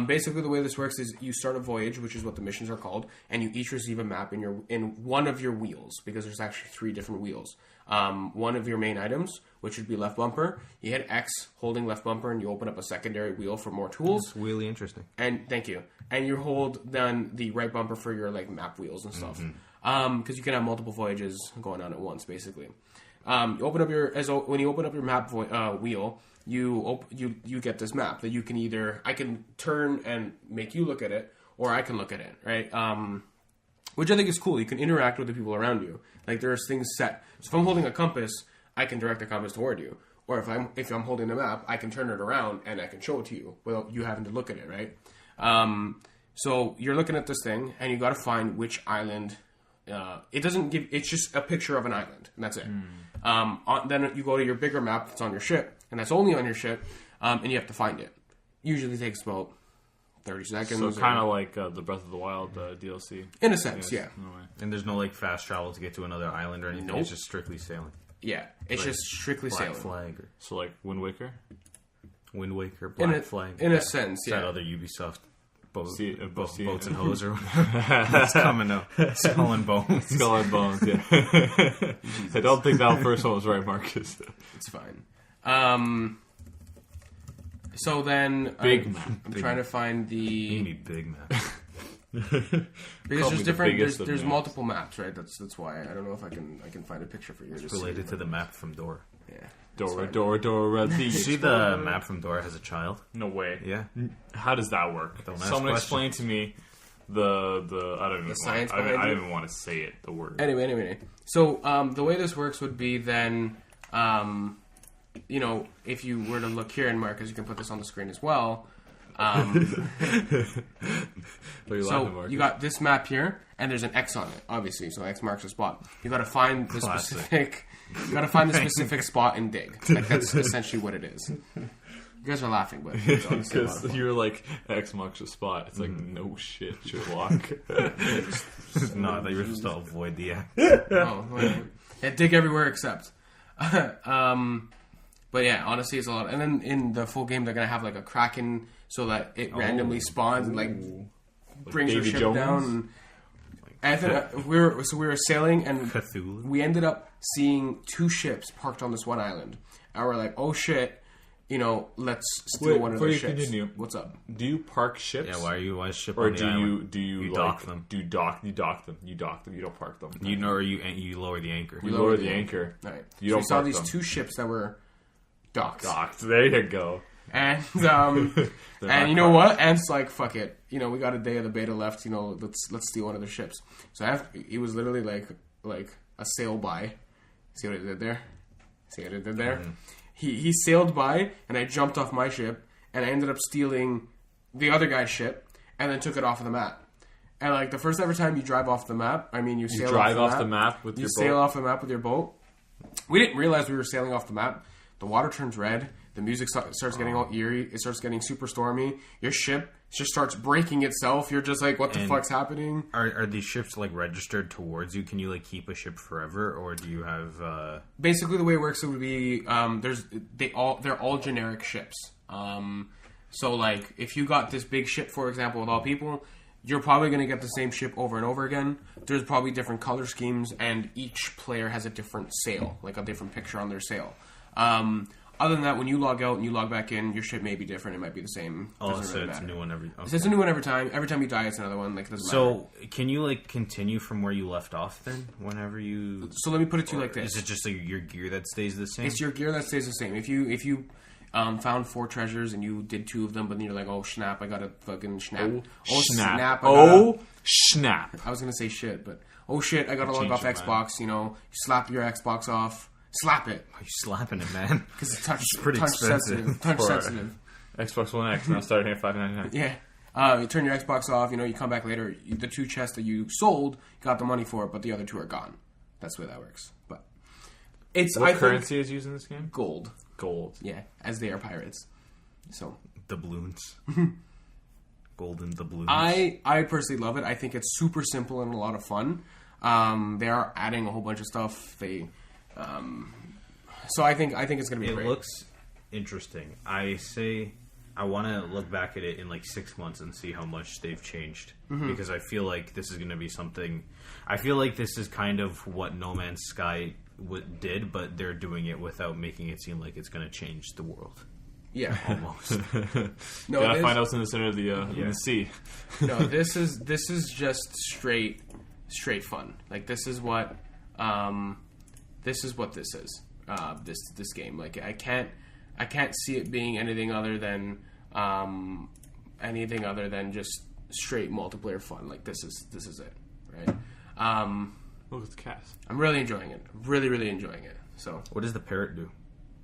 [SPEAKER 1] Basically, the way this works is you start a voyage, which is what the missions are called, and you each receive a map in one of your wheels, because there's actually 3 different wheels. One of your main items, which would be left bumper. You hit X holding left bumper, and you open up a secondary wheel for more tools.
[SPEAKER 3] It's really interesting.
[SPEAKER 1] And thank you. And you hold then the right bumper for your like map wheels and stuff. Because you can have multiple voyages going on at once, basically. You open up when you open up your map wheel, you get this map that you can I can turn and make you look at it, or I can look at it, right? Which I think is cool. You can interact with the people around you. Like there's things set. So if I'm holding a compass, I can direct the compass toward you. Or if I'm holding the map, I can turn it around and I can show it to you without you having to look at it, right? So you're looking at this thing, and you got to find which island. It doesn't give. It's just a picture of an island, and that's it. Then you go to your bigger map that's on your ship, and that's only on your ship, and you have to find it. Usually takes about 30 seconds.
[SPEAKER 2] So kind of like the Breath of the Wild DLC.
[SPEAKER 1] in a sense, yeah.
[SPEAKER 2] In a way.
[SPEAKER 3] And there's no like fast travel to get to another island or anything.
[SPEAKER 1] Nope.
[SPEAKER 3] It's just strictly sailing.
[SPEAKER 1] Yeah, it's just strictly
[SPEAKER 3] Black
[SPEAKER 1] sailing.
[SPEAKER 3] Flag or
[SPEAKER 2] So like Wind Waker.
[SPEAKER 3] Wind Waker,
[SPEAKER 1] In
[SPEAKER 3] Black
[SPEAKER 1] a,
[SPEAKER 3] Flag.
[SPEAKER 1] in a sense,
[SPEAKER 3] That
[SPEAKER 1] yeah.
[SPEAKER 3] other Ubisoft boats
[SPEAKER 2] Sea-
[SPEAKER 3] and hose or whatever. It's coming up. Skull and Bones.
[SPEAKER 2] Skull and Bones, yeah. I don't think that first one was right, Marcus.
[SPEAKER 1] It's fine. So then,
[SPEAKER 2] Big map.
[SPEAKER 1] I'm trying to find
[SPEAKER 3] You
[SPEAKER 1] the
[SPEAKER 3] need big map.
[SPEAKER 1] because
[SPEAKER 2] Call me
[SPEAKER 1] there's
[SPEAKER 2] the
[SPEAKER 1] different.
[SPEAKER 2] biggest of
[SPEAKER 1] There's
[SPEAKER 2] maps.
[SPEAKER 1] multiple maps, right? That's why I don't know if I can find a picture for you. Just
[SPEAKER 3] Related to the map from Dora.
[SPEAKER 1] Yeah.
[SPEAKER 2] Dora, the
[SPEAKER 3] You see the map from Dora has a child?
[SPEAKER 2] No way.
[SPEAKER 3] Yeah.
[SPEAKER 2] How does that work?
[SPEAKER 3] Don't ask
[SPEAKER 2] Someone
[SPEAKER 3] questions.
[SPEAKER 2] explain to me the I don't even
[SPEAKER 1] science
[SPEAKER 2] want, I
[SPEAKER 1] behind
[SPEAKER 2] don't
[SPEAKER 1] it?
[SPEAKER 2] even want to say it. The word.
[SPEAKER 1] Anyway. So the way this works would be then, if you were to look here, and Marcus, you can put this on the screen as well.
[SPEAKER 2] What are you laughing,
[SPEAKER 1] So
[SPEAKER 2] Marcus?
[SPEAKER 1] you got this map here, and there's an X on it, obviously. So X marks a spot. You got to find the
[SPEAKER 3] Classic.
[SPEAKER 1] specific. You got to find the specific spot and dig. Like that's essentially what it is. You guys are laughing, but it's honestly a lot of
[SPEAKER 2] Because
[SPEAKER 1] fun.
[SPEAKER 2] you're like X marks a spot. It's like no shit, Sherlock.
[SPEAKER 3] No, I thought you were supposed to avoid the act.
[SPEAKER 1] Oh, well, yeah, dig everywhere except. But yeah, honestly, it's a lot. And then in the full game, they're gonna have like a kraken, so that it randomly spawns and like brings your
[SPEAKER 2] Davy
[SPEAKER 1] ship
[SPEAKER 2] Jones?
[SPEAKER 1] down. And I think we were sailing, and
[SPEAKER 3] Cthulhu.
[SPEAKER 1] we ended up seeing 2 ships parked on this one island, and we're like, "Oh shit, let's steal
[SPEAKER 2] Wait,
[SPEAKER 1] one of
[SPEAKER 2] before
[SPEAKER 1] those
[SPEAKER 2] you
[SPEAKER 1] ships."
[SPEAKER 2] continue.
[SPEAKER 1] What's up?
[SPEAKER 2] Do you park ships?
[SPEAKER 3] Yeah, why is ship
[SPEAKER 2] Or
[SPEAKER 3] on the island?
[SPEAKER 2] do you
[SPEAKER 3] You
[SPEAKER 2] like,
[SPEAKER 3] dock them.
[SPEAKER 2] You dock them. You dock them. You don't park them.
[SPEAKER 3] You know, or you lower the anchor.
[SPEAKER 2] You lower the anchor.
[SPEAKER 1] All right.
[SPEAKER 2] You
[SPEAKER 1] So
[SPEAKER 2] don't
[SPEAKER 1] we saw
[SPEAKER 2] park
[SPEAKER 1] these
[SPEAKER 2] them.
[SPEAKER 1] 2 ships that were docked.
[SPEAKER 2] Docked. There you go.
[SPEAKER 1] And
[SPEAKER 2] They're
[SPEAKER 1] and
[SPEAKER 2] not
[SPEAKER 1] you know
[SPEAKER 2] parked.
[SPEAKER 1] what? Ant's like, fuck it. We got a day of the beta left. Let's steal one of the ships. So it was literally like a sail by. See what I did there? See what I did there?
[SPEAKER 2] Mm-hmm.
[SPEAKER 1] He sailed by, and I jumped off my ship, and I ended up stealing the other guy's ship, and then took it off of the map. And like the first ever time you drive off the map, you sail
[SPEAKER 2] drive
[SPEAKER 1] off
[SPEAKER 2] off the map with
[SPEAKER 1] you
[SPEAKER 2] your
[SPEAKER 1] sail
[SPEAKER 2] boat?
[SPEAKER 1] off the map with your boat. We didn't realize we were sailing off the map. The water turns red. The music starts getting all eerie. It starts getting super stormy. Your ship just starts breaking itself. You're just like, what the
[SPEAKER 3] And-
[SPEAKER 1] fuck's happening?
[SPEAKER 3] Are these ships like registered towards you? Can you like keep a ship forever, or do you have?
[SPEAKER 1] Basically, the way it works, it would be they're all generic ships. So like, if you got this big ship, for example, with all people, you're probably going to get the same ship over and over again. There's probably different color schemes, and each player has a different sail, like a different picture on their sail. Other than that, when you log out and you log back in, your shit may be different. It might be the same.
[SPEAKER 3] Oh,
[SPEAKER 1] Doesn't
[SPEAKER 3] so
[SPEAKER 1] really
[SPEAKER 3] it's a
[SPEAKER 1] matter.
[SPEAKER 3] new one every. Okay.
[SPEAKER 1] So it's a new one every time. Every time you die, it's another one. Like, it doesn't matter.
[SPEAKER 3] So can you like continue from where you left off then? Whenever you.
[SPEAKER 1] So let me put it to you like this:
[SPEAKER 3] Is it just like your gear that stays the same?
[SPEAKER 1] it's your gear that stays the same. If you found 4 treasures and you did 2 of them, but then you're like, oh snap, I gotta fucking snap.
[SPEAKER 2] Snap.
[SPEAKER 1] I gotta-
[SPEAKER 2] Oh, snap.
[SPEAKER 1] I was gonna say shit, but oh shit, I gotta log
[SPEAKER 2] Change
[SPEAKER 1] off
[SPEAKER 2] it, man.
[SPEAKER 1] Xbox. You know, slap your Xbox off. Slap it
[SPEAKER 3] Are you slapping it, man?
[SPEAKER 1] because it's touch
[SPEAKER 3] pretty expensive.
[SPEAKER 1] sensitive. Touch
[SPEAKER 2] For-
[SPEAKER 1] sensitive.
[SPEAKER 2] Xbox One X now starting at $5.99.
[SPEAKER 1] Yeah. You turn your Xbox off. You know, you come back later. The 2 chests that you sold, you got the money for it, but the other 2 are gone. That's the way that works. But it's
[SPEAKER 2] What
[SPEAKER 1] I think,
[SPEAKER 2] currency is used in this game?
[SPEAKER 1] gold.
[SPEAKER 2] Gold.
[SPEAKER 1] Yeah, as they are pirates. So
[SPEAKER 3] Doubloons. Golden doubloons.
[SPEAKER 1] I personally love it. I think it's super simple and a lot of fun. They are adding a whole bunch of stuff. So I think it's gonna be
[SPEAKER 3] It
[SPEAKER 1] great.
[SPEAKER 3] looks interesting. I want to look back at it in like 6 months and see how much they've changed because I feel like this is going to be something. I feel like this is kind of what No Man's Sky did, but they're doing it without making it seem like it's going to change the world.
[SPEAKER 1] Yeah.
[SPEAKER 3] Almost.
[SPEAKER 1] No,
[SPEAKER 2] Gotta
[SPEAKER 1] this,
[SPEAKER 2] find out what's in the center of the in the sea.
[SPEAKER 1] no, this is just straight fun. Like this is what this is. This game. Like I can't see it being anything other than just straight multiplayer fun. Like this is it, right?
[SPEAKER 2] Look at the cast.
[SPEAKER 1] I'm really enjoying it. Really, really enjoying it. So
[SPEAKER 3] What does the parrot do?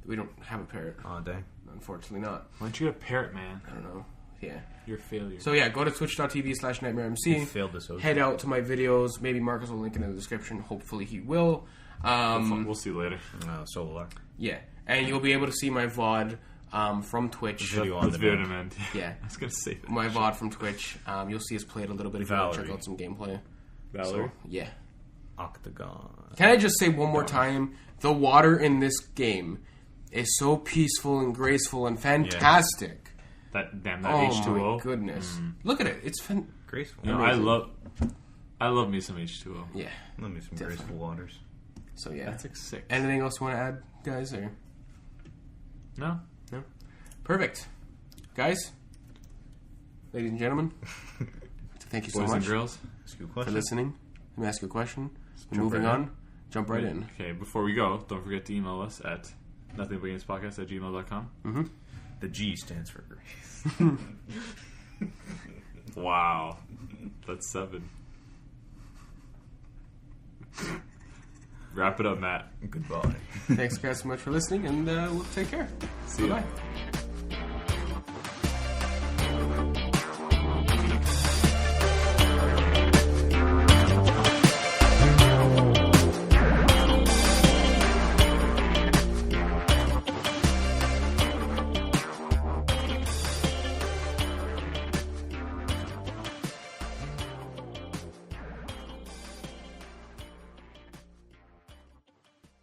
[SPEAKER 1] we don't have a parrot,
[SPEAKER 3] Oh, dang.
[SPEAKER 1] unfortunately. Not.
[SPEAKER 2] Why don't you get a parrot, man?
[SPEAKER 1] I don't know. Yeah.
[SPEAKER 2] You're a failure.
[SPEAKER 1] So yeah, go to twitch.tv/NightmareMC.
[SPEAKER 3] Failed this ocean.
[SPEAKER 1] Head out to my videos. Maybe Marcus will link it in the description. Hopefully he will.
[SPEAKER 2] we'll see later.
[SPEAKER 3] So will I.
[SPEAKER 1] Yeah, and you'll be able to see my VOD from Twitch.
[SPEAKER 3] Video on
[SPEAKER 2] Let's video
[SPEAKER 3] demand.
[SPEAKER 2] demand.
[SPEAKER 1] Yeah,
[SPEAKER 2] I was gonna say that.
[SPEAKER 1] my VOD from Twitch. You'll see us play it a little bit if you want to check
[SPEAKER 3] Valerie.
[SPEAKER 1] out some gameplay.
[SPEAKER 2] Valerie.
[SPEAKER 1] So, yeah.
[SPEAKER 3] Octagon.
[SPEAKER 1] Can I just say one more time? The water in this game is so peaceful and graceful and fantastic.
[SPEAKER 2] That
[SPEAKER 1] Oh
[SPEAKER 2] H2O.
[SPEAKER 1] my goodness! Look at it. It's
[SPEAKER 3] Graceful.
[SPEAKER 2] No,
[SPEAKER 1] Amazing.
[SPEAKER 2] I love me some H2O.
[SPEAKER 1] yeah.
[SPEAKER 3] Let me some graceful waters.
[SPEAKER 1] So yeah.
[SPEAKER 2] That's like 6.
[SPEAKER 1] Anything else you want to add, guys? Or
[SPEAKER 2] No.
[SPEAKER 1] no? Perfect, guys, ladies and gentlemen. Thank you so
[SPEAKER 2] Boys
[SPEAKER 1] much
[SPEAKER 2] and girls.
[SPEAKER 3] Ask you a
[SPEAKER 1] for
[SPEAKER 3] question.
[SPEAKER 1] listening. Let me ask you a question.
[SPEAKER 3] jump
[SPEAKER 1] Moving
[SPEAKER 3] right
[SPEAKER 1] on. Jump right in.
[SPEAKER 2] Okay, before we go, don't forget to email us at nothingbutgamespodcast@gmail.com.
[SPEAKER 3] The G stands for grace.
[SPEAKER 2] Wow. That's 7. Wrap it up, Matt.
[SPEAKER 3] Goodbye.
[SPEAKER 1] Thanks, guys, so much for listening, and we'll take care.
[SPEAKER 2] See ya.
[SPEAKER 1] Bye.